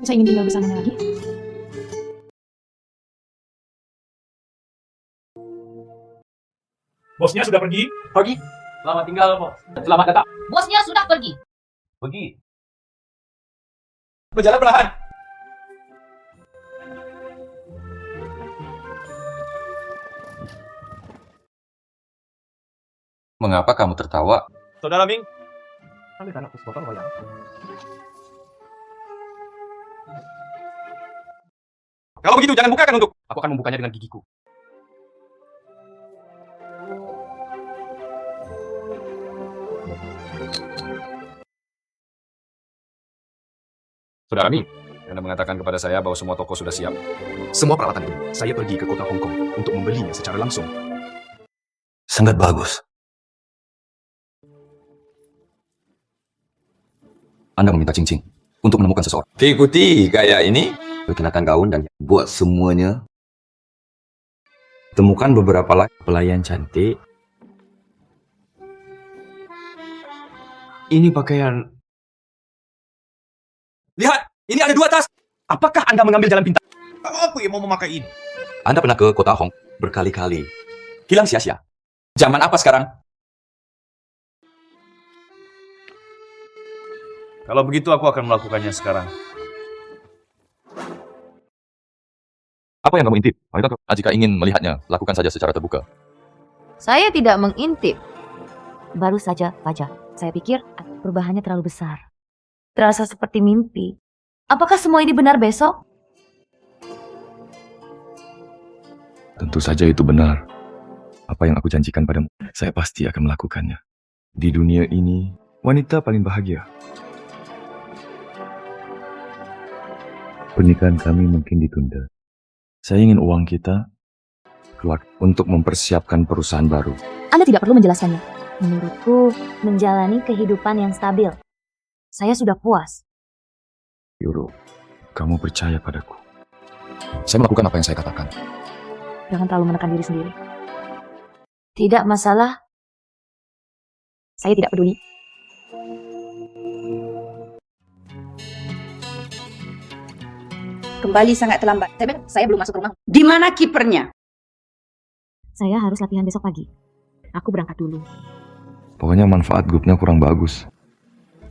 Saya ingin tinggal bersamanya lagi. Bosnya sudah pergi. Pergi. Selamat tinggal, bos. Selamat datang. Bosnya sudah pergi. Pergi. Berjalan perlahan. Mengapa kamu tertawa? Saudara Ming, ambilkan aku sepotong wayang. Kalau begitu jangan bukakan untuk. Aku akan membukanya dengan gigiku. Saudara Ming, Anda mengatakan kepada saya bahwa semua toko sudah siap. Semua peralatan ini, saya pergi ke kota Hong Kong untuk membelinya secara langsung. Sangat bagus. Anda meminta cincin untuk menemukan seseorang. Ikuti gaya ini. Perkenakan gaun dan buat semuanya. Temukan beberapa pelayan cantik. Ini pakaian. Lihat, ini ada 2 tas. Apakah Anda mengambil jalan pintas? Apa yang mau memakai ini? Anda pernah ke kota Hong berkali-kali. Hilang sia-sia. Zaman apa sekarang? Kalau begitu aku akan melakukannya sekarang. Apa yang kamu intip? Jika ingin melihatnya, lakukan saja secara terbuka. Saya tidak mengintip. Baru saja, Fajar. Saya pikir perubahannya terlalu besar. Terasa seperti mimpi. Apakah semua ini benar besok? Tentu saja itu benar. Apa yang aku janjikan padamu, saya pasti akan melakukannya. Di dunia ini, wanita paling bahagia. Pernikahan kami mungkin ditunda. Saya ingin uang kita keluar untuk mempersiapkan perusahaan baru. Anda tidak perlu menjelaskannya. Menurutku, menjalani kehidupan yang stabil. Saya sudah puas. Yuru, kamu percaya padaku. Saya melakukan apa yang saya katakan. Jangan terlalu menekan diri sendiri. Tidak masalah. Saya tidak peduli. Kembali sangat terlambat. Saya belum masuk rumah. Di mana kipernya? Saya harus latihan besok pagi. Aku berangkat dulu. Pokoknya manfaat grupnya kurang bagus.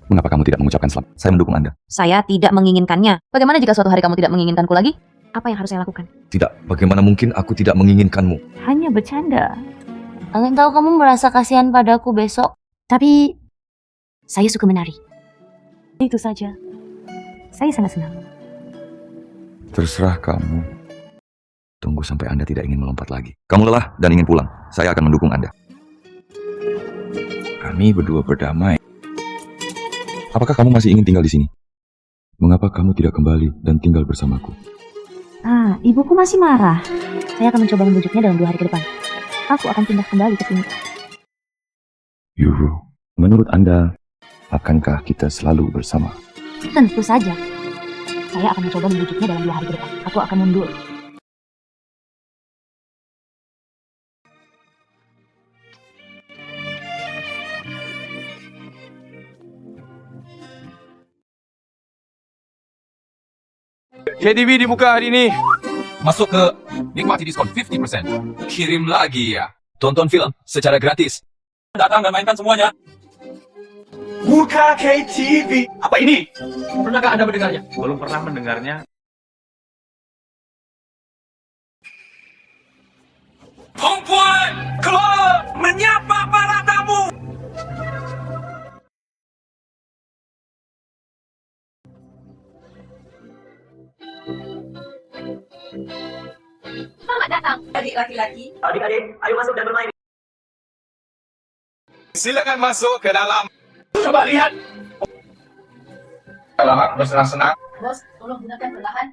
Mengapa kamu tidak mengucapkan selamat? Saya mendukung Anda. Saya tidak menginginkannya. Bagaimana jika suatu hari kamu tidak menginginkanku lagi? Apa yang harus saya lakukan? Tidak, bagaimana mungkin aku tidak menginginkanmu? Hanya bercanda. Aku tahu kamu merasa kasihan padaku besok. Tapi, saya suka menari. Itu saja. Saya sangat senang. Terserah kamu. Tunggu sampai Anda tidak ingin melompat lagi. Kamu lelah dan ingin pulang. Saya akan mendukung Anda. Kami berdua berdamai. Apakah kamu masih ingin tinggal di sini? Mengapa kamu tidak kembali dan tinggal bersamaku? Ibuku masih marah. Saya akan mencoba membujuknya dalam 2 hari ke depan. Aku akan pindah kembali ke sini. Yuru, menurut Anda, akankah kita selalu bersama? Tentu saja. Saya akan mencoba membujuknya dalam 2 hari ke depan. Aku akan mundur. KTV dibuka hari ini. Masuk ke nikmati diskon 50%. Kirim lagi ya. Tonton film secara gratis. Datang dan mainkan semuanya. Buka KTV. Apa ini? Pernahkah Anda mendengarnya? Belum pernah mendengarnya. Perempuan keluar menyapa para tamu. Selamat datang, adik laki-laki. Adik-adik, ayo masuk dan bermain. Silakan masuk ke dalam. Coba lihat. Selamat bersenang-senang. Bos, tolong gunakan perlahan.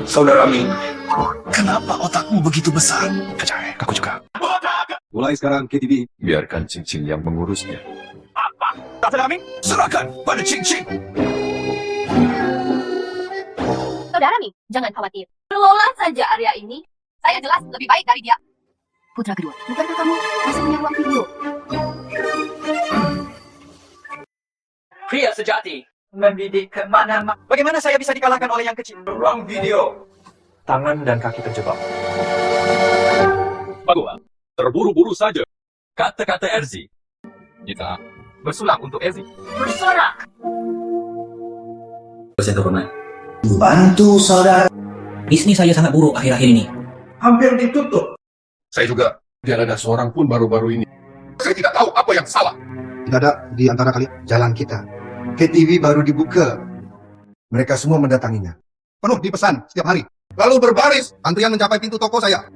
Saudara Ming, kenapa otakmu begitu besar? Percaya, aku juga. Mulai sekarang KTV, biarkan Cing-Cing yang mengurusnya. Saudara Ming, serahkan pada Cing-Cing. Saudara Ming, jangan khawatir. Kelola saja area ini. Saya jelas lebih baik dari dia. Putra kedua, bukankah kamu masih punya ruang video? Pria sejati mendidik kemana-mana. Bagaimana saya bisa dikalahkan oleh yang kecil? Ruang video. Tangan dan kaki terjebak. Bagus. Terburu-buru saja. Kata-kata Erzi. Kita bersulap untuk Erzi. Bersorak. Bantu saudara. Bisnis saya sangat buruk akhir-akhir ini. Hampir ditutup. Saya juga. Tidak ada seorang pun baru-baru ini. Saya tidak tahu apa yang salah. Tidak ada di antara kalian jalan kita. KTV baru dibuka. Mereka semua mendatanginya. Penuh dipesan setiap hari. Lalu berbaris, antrian mencapai pintu toko saya.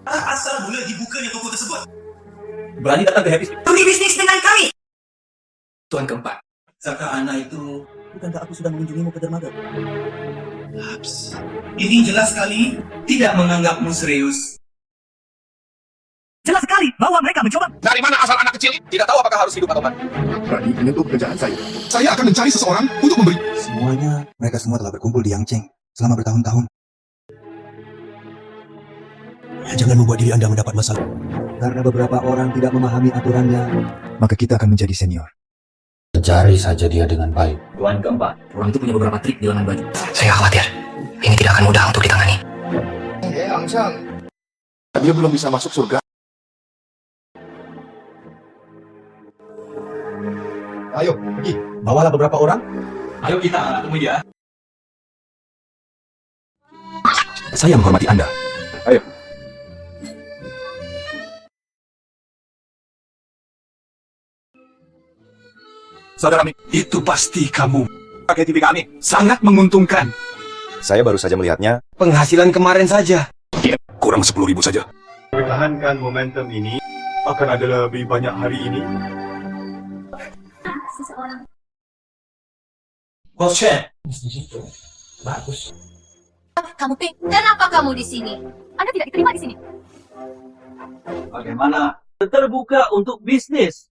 Asal mula dibukanya toko tersebut. Berani datang ke Happy Beri bisnis dengan kami. Tuan keempat. Saka Ana itu, bukankah aku sudah mengunjungimu ke dermaga? Ini jelas sekali tidak menganggapmu serius. Jelas sekali bahwa mereka mencoba. Dari mana asal anak kecil ini? Tidak tahu apakah harus hidup atau mati. Berani menyentuh pekerjaan saya. Saya akan mencari seseorang untuk memberi. Semuanya, mereka semua telah berkumpul di Yangcheng selama bertahun-tahun. Jangan membuat diri Anda mendapat masalah. Karena beberapa orang tidak memahami aturannya, maka kita akan menjadi senior. Cari saja dia dengan baik. Tuan keempat, orang itu punya beberapa trik di lengan baju. Saya khawatir, ini tidak akan mudah untuk ditangani. Dia belum bisa masuk surga. Ayo, pergi. Bawalah beberapa orang. Ayo kita temui dia. Saya menghormati Anda. Ayo. Saudara Ming, itu pasti kamu. KTV kami sangat menguntungkan. Saya baru saja melihatnya. Penghasilan kemarin saja. Kurang 10.000 saja. Pertahankan momentum ini. Akan ada lebih banyak hari ini. Seseorang. Bos Chen. Bagus. Kamu Pink, kenapa kamu di sini? Anda tidak diterima di sini. Bagaimana? Terbuka untuk bisnis.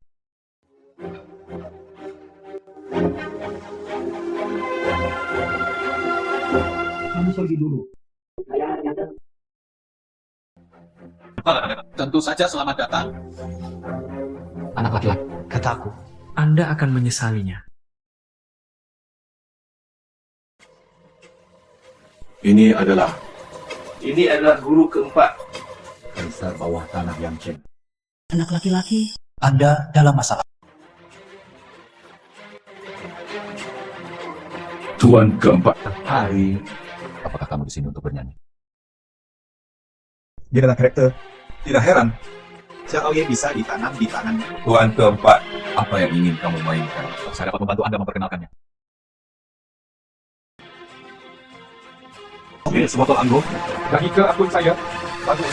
Kamu pergi dulu. Tentu saja selamat datang. Anak laki-laki, kataku. Anda akan menyesalinya. Ini adalah guru keempat. Kaisar bawah tanah Yangcheng. Anak laki-laki, Anda dalam masalah. Tuan keempat. Hari. Apakah kamu di sini untuk bernyanyi? dia adalah karakter. Tidak heran Xiaoye bisa ditanam di tangan. Tuan keempat, apa yang ingin kamu mainkan? Saya dapat membantu Anda memperkenalkannya. Oke, sebotol anggur. Bagi ke akun saya. Bagus.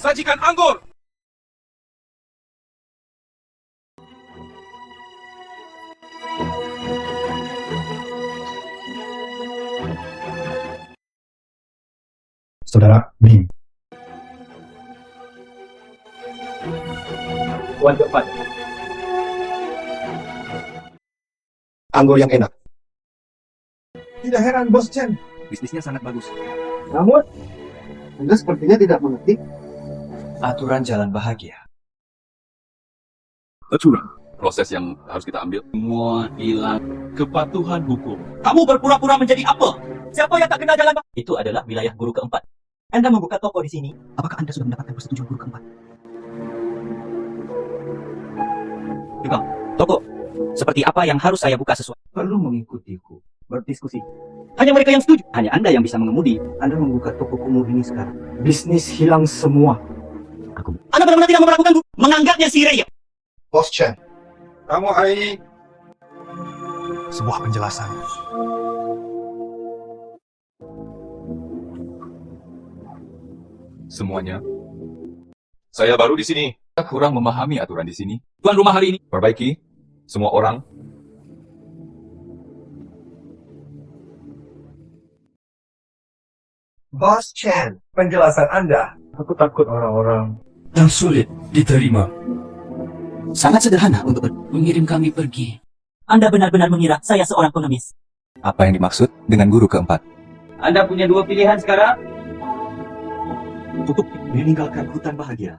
Sajikan anggur. Saudara Ming. Tuan keempat. Anggur yang enak. Tidak heran, Bos Chen. Bisnisnya sangat bagus. Namun, Anda sepertinya tidak mengerti aturan jalan bahagia. Aturan. Proses yang harus kita ambil. Semua hilang kepatuhan hukum. Kamu berpura-pura menjadi apa? Siapa yang tak kenal jalan bahagia? Itu adalah wilayah guru keempat. Anda membuka toko di sini. Apakah Anda sudah mendapatkan persetujuan guru keempat? Juga, toko. Seperti apa yang harus saya buka sesuai? Perlu mengikutiku. Berdiskusi. Hanya mereka yang setuju. Hanya Anda yang bisa mengemudi. Anda membuka toko kumuh ini sekarang. Bisnis hilang semua. Anda benar-benar tidak memperlakukanku. Menganggapnya si Ray. Bos Chen, Kamu hari ini sebuah penjelasan. Semuanya. Saya baru di sini. Saya kurang memahami aturan di sini. Tuan rumah hari ini. Perbaiki. Semua orang. Bos Chen, penjelasan Anda. Aku takut orang-orang yang sulit diterima. Sangat sederhana untuk mengirim kami pergi. Anda benar-benar mengira saya seorang pengemis. Apa yang dimaksud dengan guru keempat? Anda punya dua pilihan sekarang. Tutup meninggalkan hutan bahagia.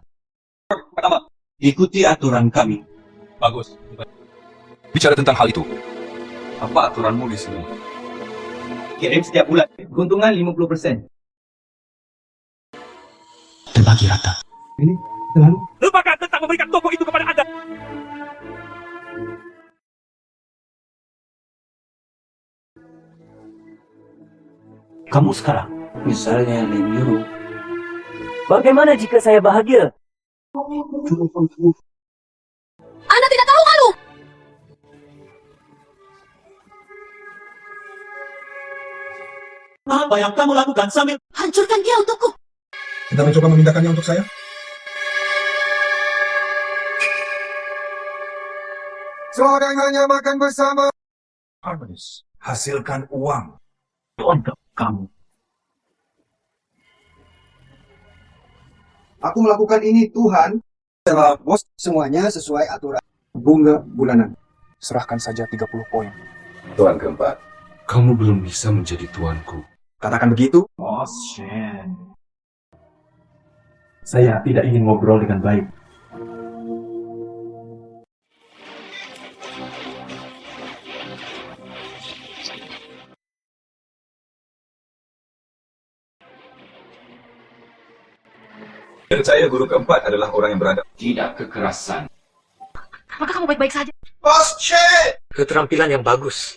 Pertama, ikuti aturan kami. Bagus. Bicara tentang hal itu. Apa aturanmu di sini? Kirim setiap bulan. Keuntungan 50%. Terbagi rata. ini terlalu Lupakan tentang memberikan toko itu kepada Anda. Kamu sekarang, misalnya Lim Yu. Bagaimana jika saya bahagia? Anda tidak tahu malu. Apa yang kamu lakukan sambil Hancurkan dia untukku. Kita mencoba memindahkannya untuk saya. Seorang hanya makan bersama. Harmonis. Hasilkan uang. untuk kamu? Aku melakukan ini, Tuhan. Setelah bos, semuanya sesuai aturan. Bunga bulanan. Serahkan saja 30 poin. Tuan keempat, kamu belum bisa menjadi tuanku. Katakan begitu. Bos Chen. Saya tidak ingin ngobrol dengan baik. Saya guru keempat adalah orang yang beradab. Tidak kekerasan. Apakah kamu baik-baik saja? Bos Chen! Keterampilan yang bagus.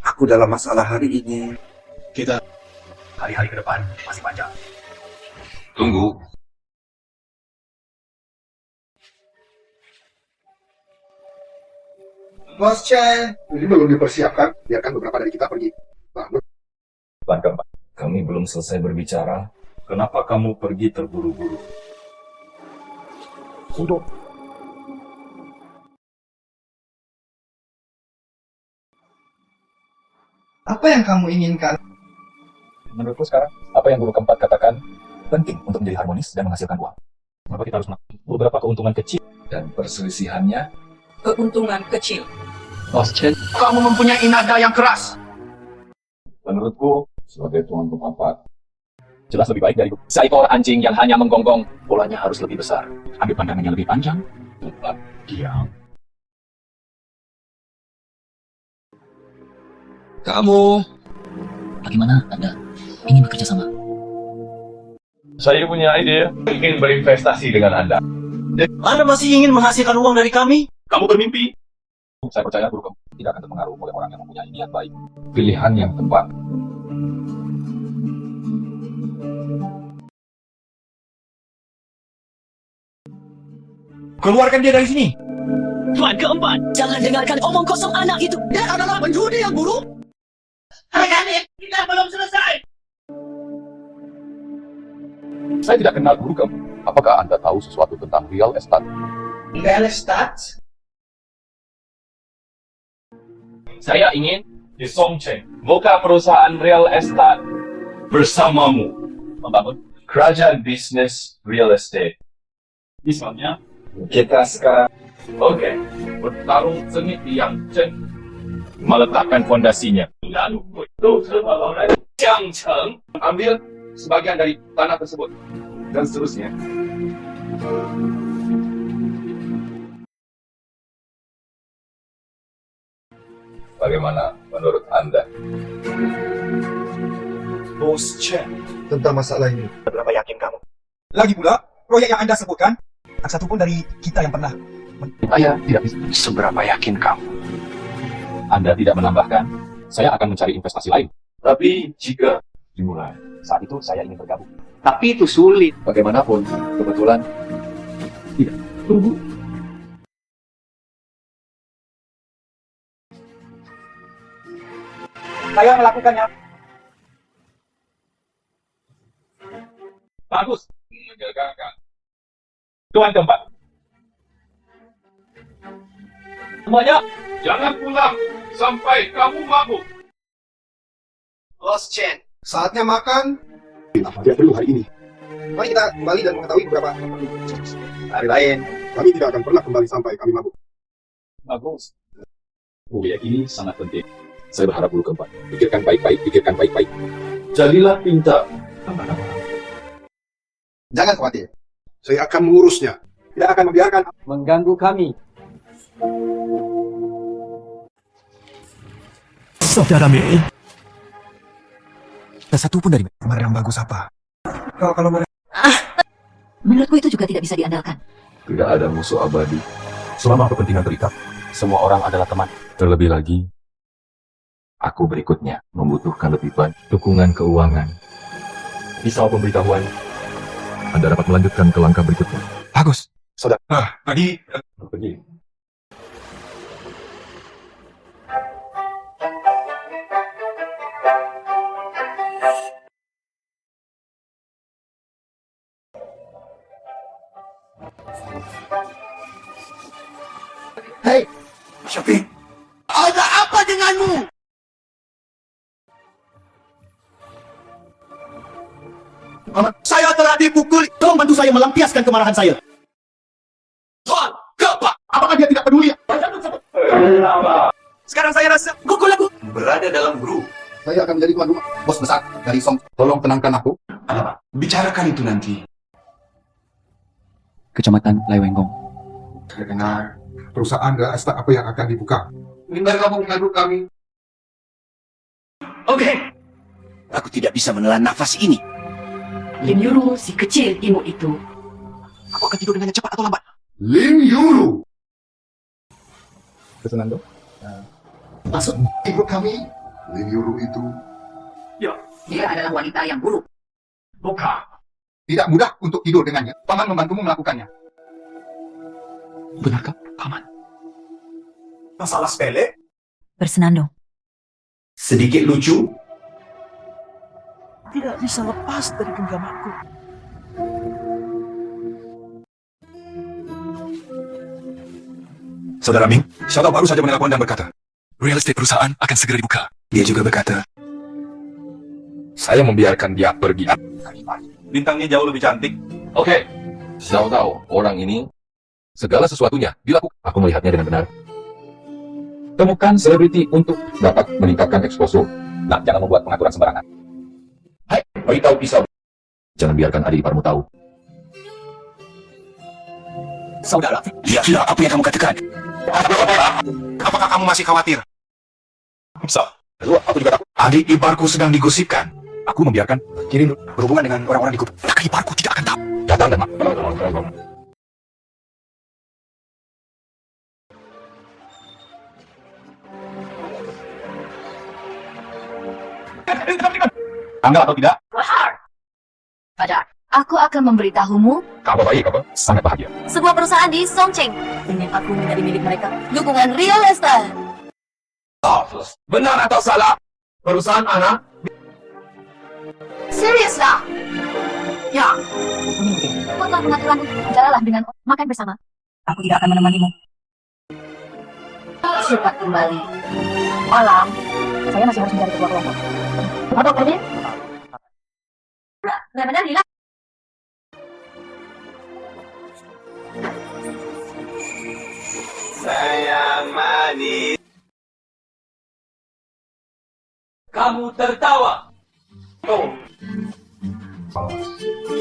Aku dalam masalah hari ini. Kita hari-hari ke depan masih panjang. Tunggu. Bos Chen, ini belum dipersiapkan. Biarkan beberapa dari kita pergi. Tuan keempat, kami belum selesai berbicara. Kenapa kamu pergi terburu-buru? untuk Apa yang kamu inginkan? Menurutku sekarang, apa yang guru keempat katakan penting untuk menjadi harmonis dan menghasilkan uang. Maka kita harus melakukan beberapa keuntungan kecil. Dan perselisihannya? Keuntungan kecil. Bos Chen, Kamu mempunyai nada yang keras. Menurutku, sebagai tuan keempat, jelas lebih baik dariku. Seekor anjing yang hanya menggonggong, bolanya harus lebih besar. Ambil pandangan yang lebih panjang. Tetap diam. kamu Bagaimana Anda ingin bekerja sama? Saya punya ide, ingin berinvestasi dengan Anda. Anda masih ingin menghasilkan uang dari kami? Kamu bermimpi. Saya percaya guru keempat tidak akan terpengaruh oleh orang yang mempunyai niat baik. pilihan yang tepat. Keluarkan dia dari sini. Tuan keempat, jangan dengarkan omong kosong anak itu. Dia adalah penjudi yang buruk. Hari ini kita belum selesai. Saya tidak kenal guru kamu. Apakah Anda tahu sesuatu tentang real estate? Real estate? Saya ingin di Songcheng buka perusahaan real estate bersamamu, membangun kerajaan bisnis real estate. Misalnya, kita sekarang bertarung sengit di Yangzheng, meletakkan fondasinya. Lalu itu semua orang Jiangcheng Ambil sebagian dari tanah tersebut. Dan seterusnya. Bagaimana menurut Anda? Bos Chen, tentang masalah ini, berapa yakin kamu? Lagi pula, proyek yang Anda sebutkan, tak satu pun dari kita yang pernah. Saya tidak bisa. Seberapa yakin kamu? Anda tidak menambahkan, saya akan mencari investasi lain. Tapi jika dimulai, saat itu saya ingin bergabung. Tapi itu sulit. Bagaimanapun, kebetulan tidak. Tunggu. Saya melakukannya. bagus. Menjaga. Tuan keempat. Semuanya, jangan pulang sampai kamu mabuk. Bos Chen, saatnya makan. Tidak perlu hari ini. Mari kita kembali dan mengetahui beberapa hari lain. Kami tidak akan pernah kembali sampai kami mabuk. Bagus. Proyek ini sangat penting. Saya berharap guru keempat. Pikirkan baik-baik. Jadilah pintar. Jangan khawatir. Saya akan mengurusnya. Tidak akan membiarkan mengganggu kami. Saudara Mei. Tak satu pun dari mereka yang bagus apa? Kalau mereka... Menurutku itu juga tidak bisa diandalkan. Tidak ada musuh abadi. Selama kepentingan terikat, semua orang adalah teman. Terlebih lagi, aku berikutnya membutuhkan lebih banyak dukungan keuangan. Misal pemberitahuan, Anda dapat melanjutkan ke langkah berikutnya. Bagus. Saudara, pergi. Hei, Syafiq. Ada apa denganmu? Saya telah dipukul. Tolong bantu saya melampiaskan kemarahan saya. Tuan, keempat. Apakah dia tidak peduli? Sekarang saya rasa Pukul aku. Berada dalam grup. Saya akan menjadi tuan rumah. Bos besar dari Song. Tolong tenangkan aku. bicarakan itu nanti. Kecamatan Lai Wenggong. Saya dengar perusahaan real estate apa yang akan dibuka. Ingin kamu mengadu kami. Oke. Aku tidak bisa menelan nafas ini. Lim Yuru, si kecil imut itu. Aku akan tidur dengannya cepat atau lambat. Lim Yuru. Fernando. Maksud ibu kami, Lim Yuru itu Dia adalah wanita yang buruk. bukan. Tidak mudah untuk tidur dengannya. Paman membantumu melakukannya. Benarkah, Paman? Masalah sepele? Bersenandung. Sedikit lucu? Tidak bisa lepas dari genggamanku. Saudara Ming, Xiaodao baru saja menelpon dan berkata, real estate perusahaan akan segera dibuka. Dia juga berkata, Saya membiarkan dia pergi. Bintangnya jauh lebih cantik. Oke. Xiaodao, orang ini segala sesuatunya dilakukan. Aku melihatnya dengan benar. Temukan selebriti untuk dapat meningkatkan exposure. Nah, jangan membuat pengaturan sembarangan. Hai, beritahu pisau. Jangan biarkan adik iparmu tahu. Saudara, lihat apa yang kamu katakan. Apakah kamu masih khawatir? Lalu aku juga takut. Adik iparku sedang digosipkan. Aku membiarkan Kirin berhubungan dengan orang-orang di kubu. Maka iparku tidak akan tahu. Datang dan Tanggal atau tidak? Fajar, Aku akan memberitahumu Kabar baik, apa? Sangat bahagia. sebuah perusahaan di Songcheng ingin aku menjadi milik mereka. Dukungan real estate. Benar atau salah? Perusahaan anak? Serius lah? Ya. Aku telah mengaturkan bicaralah dengan makan bersama. Aku tidak akan menemanimu. Cepat kembali. Malam. Saya masih harus mencari ketua kelompok. Apa tadi? Benar-benar hilang. Sayang manis. Kamu tertawa. Oh.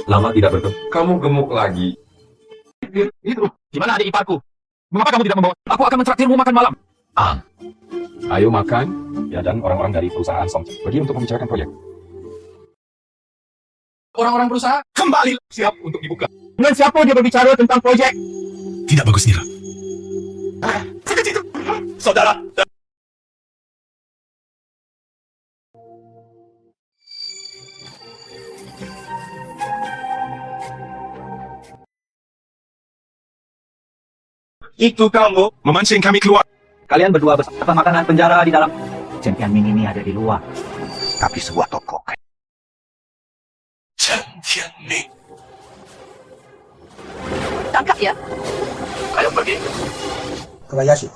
Lama tidak bertemu. Kamu gemuk lagi. Itu. Gimana adik iparku? Mengapa kamu tidak membawa? Aku akan mentraktirmu makan malam. Ayo makan. Ya, dan orang-orang dari perusahaan Songcheng pergi untuk membicarakan proyek. Orang-orang berusaha kembali siap untuk dibuka. Dengan siapa dia berbicara tentang proyek? Tidak bagus, Nira. Saudara. Itu kamu memancing kami keluar. Kalian berdua bersama makanan penjara di dalam. Champion Ming ini ada di luar. Tapi sebuah toko. Champion Ming. Tangkap ya. Ayo pergi. Kobayashi.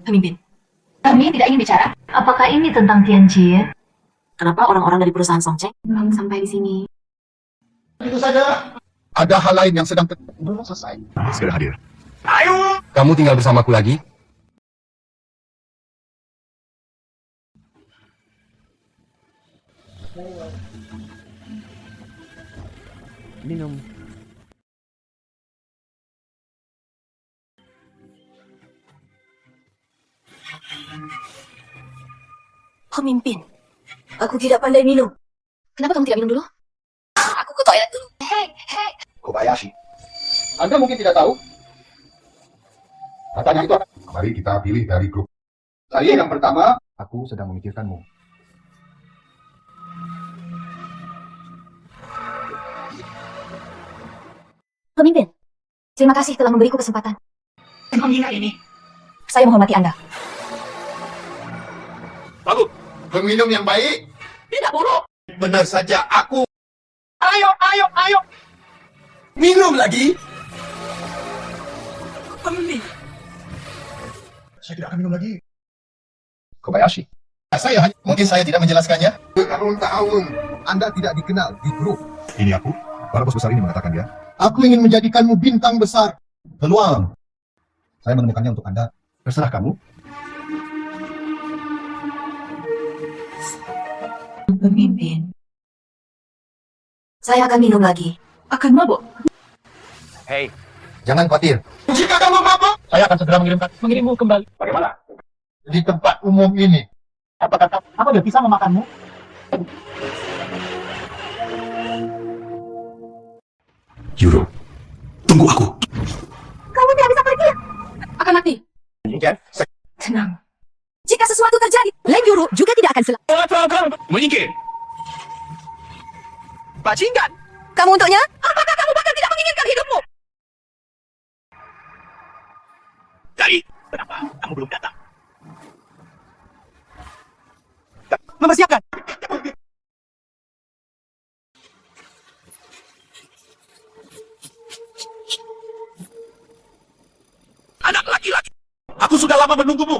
Pemimpin. Kami tidak ingin bicara. Apakah ini tentang Tianjin? Kenapa orang-orang dari perusahaan Songcheng belum sampai di sini? Itu saja. Ada hal lain yang sedang belum selesai. Segera hadir. Ayo. Kamu tinggal bersamaku lagi? Minum. Pemimpin, aku tidak pandai minum. Kenapa kamu tidak minum dulu? Aku ke toilet dulu. Hei. Kobayashi. Anda mungkin tidak tahu. Katanya itu. Mari kita pilih dari grup. Saya yang pertama. Aku sedang memikirkanmu. Pemimpin, terima kasih telah memberiku kesempatan. Menghina ini. Saya menghormati Anda. Bagus. Peminum yang baik. Tidak buruk. Benar saja aku. Ayo. Minum lagi. Pemimpin. Saya tidak akan minum lagi. Kobayashi. Mungkin saya tidak menjelaskannya. Bertahun-tahun Anda tidak dikenal di grup. Ini aku. Para bos besar ini mengatakan dia. Aku ingin menjadikanmu bintang besar. Peluang. Saya menemukannya untuk Anda. Terserah kamu. Pemimpin. Saya akan minum lagi. Akan mabuk. Hei, Jangan khawatir. Jika kamu mabuk, Saya akan segera mengirimmu kembali. Bagaimana? Di tempat umum ini. Apa dia bisa memakanmu? Yuro. Tunggu aku. Kamu tidak bisa pergi. Akan mati. Tenang. Jika sesuatu terjadi, Leng Yuru juga tidak akan selamat. Menyingkir. bajingan. Kamu untuknya? Apakah kamu bahkan tidak menginginkan hidupmu? Dari, kenapa kamu belum datang? Mempersiapkan. Anak laki-laki, aku sudah lama menunggumu.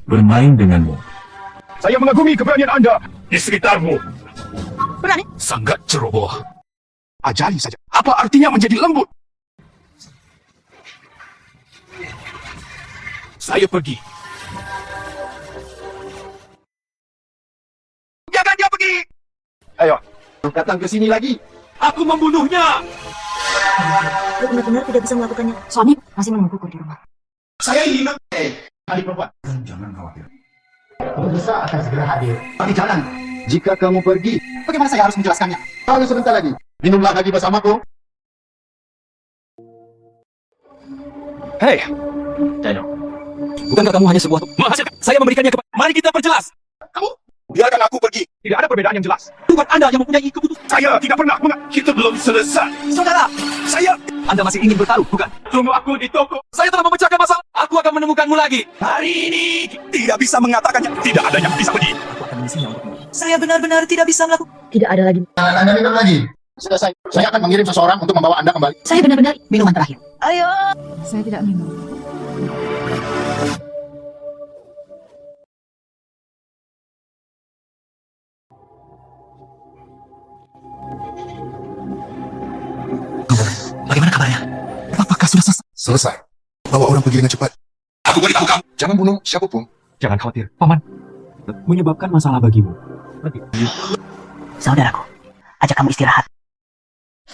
Bermain denganmu. Saya mengagumi keberanian Anda di sekitarmu. Berani? Sangat ceroboh. Ajari saja. Apa artinya menjadi lembut? Saya pergi. Jangan dia pergi. Ayo, datang ke sini lagi. Aku membunuhnya. Aku benar-benar tidak bisa melakukannya. Suami masih menungguku di rumah. Saya ingin... adik perempuan. Jangan khawatir. Keputusan akan segera hadir. Tapi jangan. Jika kamu pergi, bagaimana saya harus menjelaskannya? Kalau sebentar lagi, minumlah lagi bersamaku. Hei, Daniel. Bukankah kamu hanya sebuah menghasilkan? Saya memberikannya kepada. Mari kita perjelas. Kamu biarkan aku pergi. Tidak ada perbedaan yang jelas. Bukan Anda yang mempunyai keputusan. Saya tidak pernah Kita belum selesai. Saudara, saya. Anda masih ingin bertaruh, bukan? Tunggu aku di toko. Saya telah memecahkan masalah. Aku akan menemukanmu lagi. Hari ini tidak bisa mengatakannya. Tidak ada yang bisa pergi. Aku akan mengisinya untukmu. Saya benar-benar tidak bisa melakukan. Tidak ada lagi. Anda minum lagi. Selesai. Saya akan mengirim seseorang untuk membawa Anda kembali. Saya benar-benar minuman terakhir. Ayo. Saya tidak minum. Bagaimana kabarnya? Apakah sudah selesai? Selesai. Bawa orang pergi dengan cepat. Aku beritahu kamu. Jangan bunuh siapapun. Jangan khawatir, Paman. Menyebabkan masalah bagimu. Saudaraku, ajak kamu istirahat.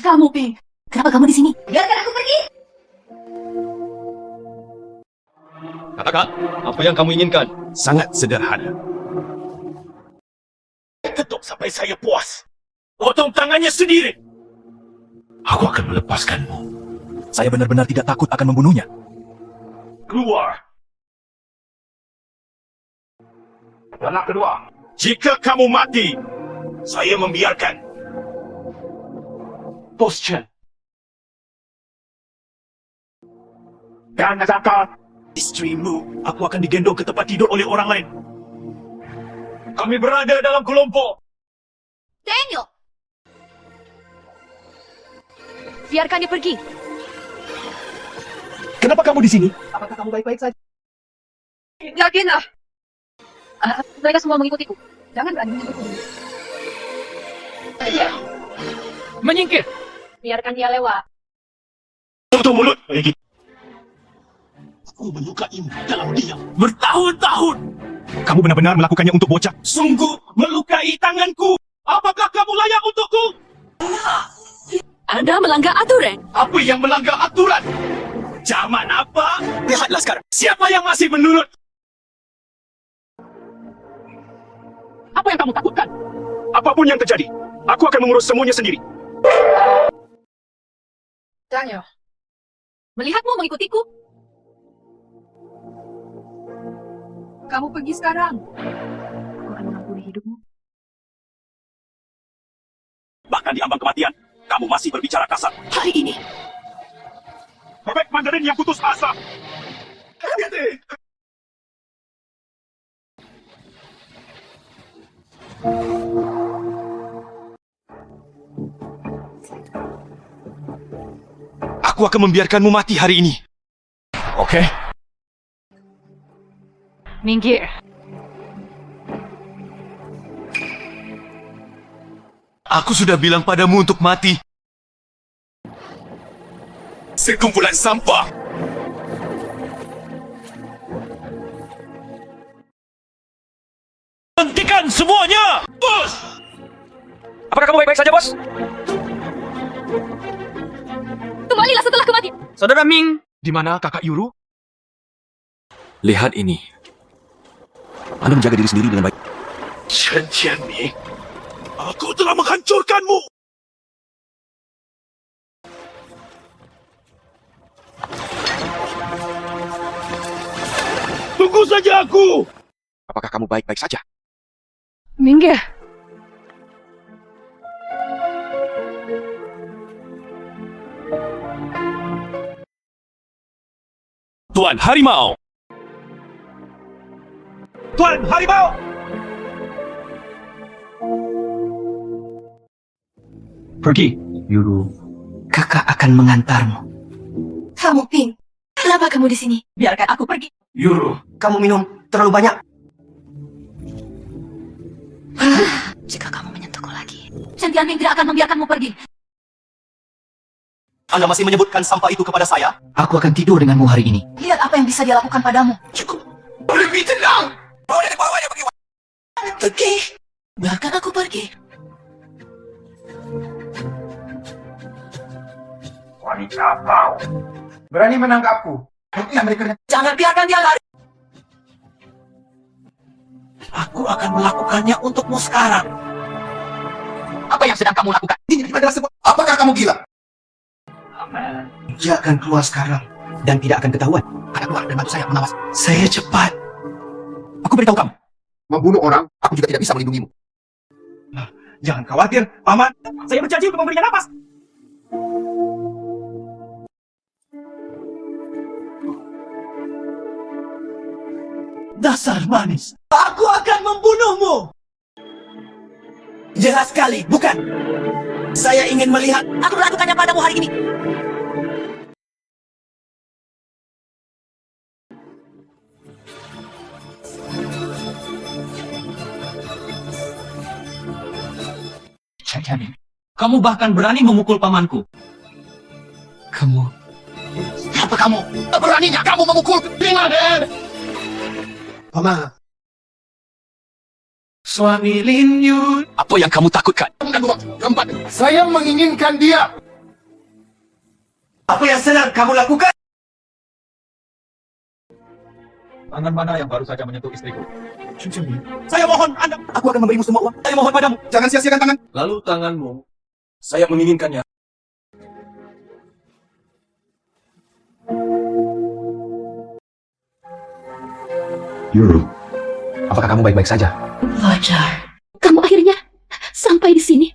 Kamu, Pink. Kenapa kamu di sini? Biarkan aku pergi. Katakan, apa yang kamu inginkan? Sangat sederhana. Ketuk sampai saya puas. Potong tangannya sendiri. Aku akan melepaskanmu. Saya benar-benar tidak takut akan membunuhnya. Keluar. Anak kedua, jika kamu mati, saya membiarkan. Posture. Dan zakat istrimu, aku akan digendong ke tempat tidur oleh orang lain. Kami berada dalam kelompok. Daniel. Biarkan dia pergi. Kenapa kamu di sini? Apakah kamu baik-baik saja? Yakinlah. Mereka semua mengikutiku. Jangan berani menyentuhku. Menyingkir. Biarkan dia lewat. Tutup mulut. Aku menyukaimu dalam diam bertahun-tahun. Kamu benar-benar melakukannya untuk bocah. Sungguh melukai tanganku. Apakah kamu layak untukku? Anda melanggar aturan. Apa yang melanggar aturan? Zaman apa? Lihatlah sekarang. Siapa yang masih menurut? Apa yang kamu takutkan? Apapun yang terjadi, aku akan mengurus semuanya sendiri. Daniel, melihatmu mengikutiku. Kamu pergi sekarang. Aku akan mengampuni hidupmu. Bahkan di ambang kematian, kamu masih berbicara kasar. Hari ini. Bebek Mandarin yang putus asa. Aku akan membiarkanmu mati hari ini. Oke? Minggir. Aku sudah bilang padamu untuk mati. Sekumpulan sampah. Hentikan semuanya! Bos! Apakah kamu baik-baik saja, Bos? Kembalilah setelah kematian. Saudara Ming. Di mana kakak Yuru? Lihat ini. Anda menjaga diri sendiri dengan baik. Chen Tianming, aku telah menghancurkanmu. Tunggu saja aku. Apakah kamu baik-baik saja? Minggir. Tuan Harimau. Tuan Harimau. Pergi, Yuru. Kakak akan mengantarmu. Kamu, Pink. Kenapa kamu di sini? Biarkan aku pergi. Yuru. Kamu minum terlalu banyak. Jika kamu menyentuhku lagi, Chen Tianming tidak akan membiarkanmu pergi. Anda masih menyebutkan sampah itu kepada saya? Aku akan tidur denganmu hari ini. Lihat apa yang bisa dia lakukan padamu. Cukup. Lebih tenang. Boleh dibawanya pergi. Pergi. Biarkan aku pergi. Wanita kau. Berani menangkapku. Jangan biarkan dia lari. Aku akan melakukannya untukmu sekarang. Apa yang sedang kamu lakukan? Ini adalah sebuah... Apakah kamu gila? Dia akan keluar sekarang dan tidak akan ketahuan. Ada keluar dan bantu saya mengawas. Saya cepat. Aku beritahu kamu. Membunuh orang, aku juga tidak bisa melindungimu. Jangan khawatir, Paman. Saya berjanji untuk memberinya napas. Dasar manis. Aku akan membunuhmu. Jelas sekali, bukan? Saya ingin melihat. Aku melakukannya padamu hari ini. Kamu bahkan berani memukul pamanku. Kamu... Siapa kamu? Beraninya kamu memukul Raden! Paman. Suami Lin Yun. Apa yang kamu takutkan? Keempat, saya menginginkan dia. Apa yang sedang kamu lakukan? Tangan mana yang baru saja menyentuh istriku? Saya mohon Anda. Aku akan memberimu semua uang. Saya mohon padamu. Jangan sia-siakan tangan. Lalu tanganmu. Saya menginginkannya. Yuru, apakah kamu baik-baik saja? Wajar. Kamu akhirnya sampai di sini.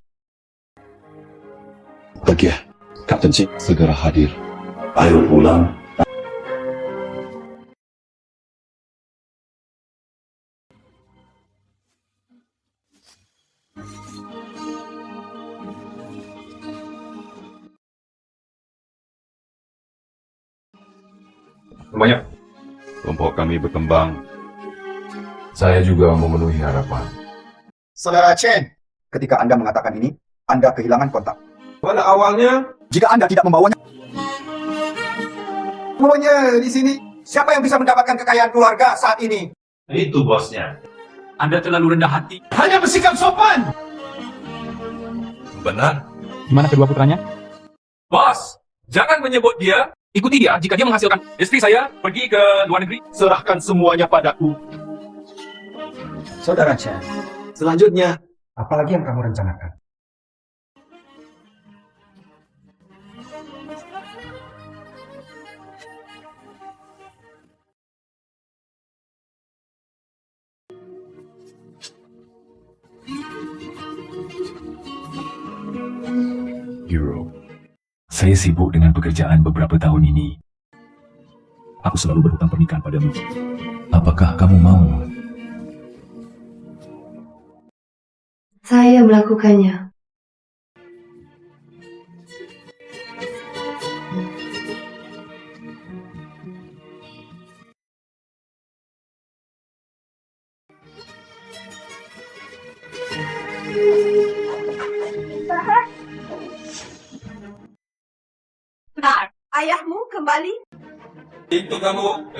Pergi ya, Kapten Chin segera hadir. Ayo pulang. Banyak. Kelompok kami berkembang. Saya juga memenuhi harapan. Saudara Chen, Ketika Anda mengatakan ini, Anda kehilangan kontak. Pada awalnya, Jika Anda tidak membawanya di sini, siapa yang bisa mendapatkan kekayaan keluarga saat ini? Itu bosnya. Anda terlalu rendah hati. hanya bersikap sopan. benar. Gimana kedua putranya? Bos, jangan menyebut dia. Ikuti dia jika dia menghasilkan istri saya pergi ke luar negeri. Serahkan semuanya padaku. Saudara Chen, selanjutnya, apalagi yang kamu rencanakan? Hero, saya sibuk dengan pekerjaan beberapa tahun ini. Aku selalu berhutang pernikahan padamu. Apakah kamu mau? Saya melakukannya. Benar, ayahmu kembali. Itu kamu,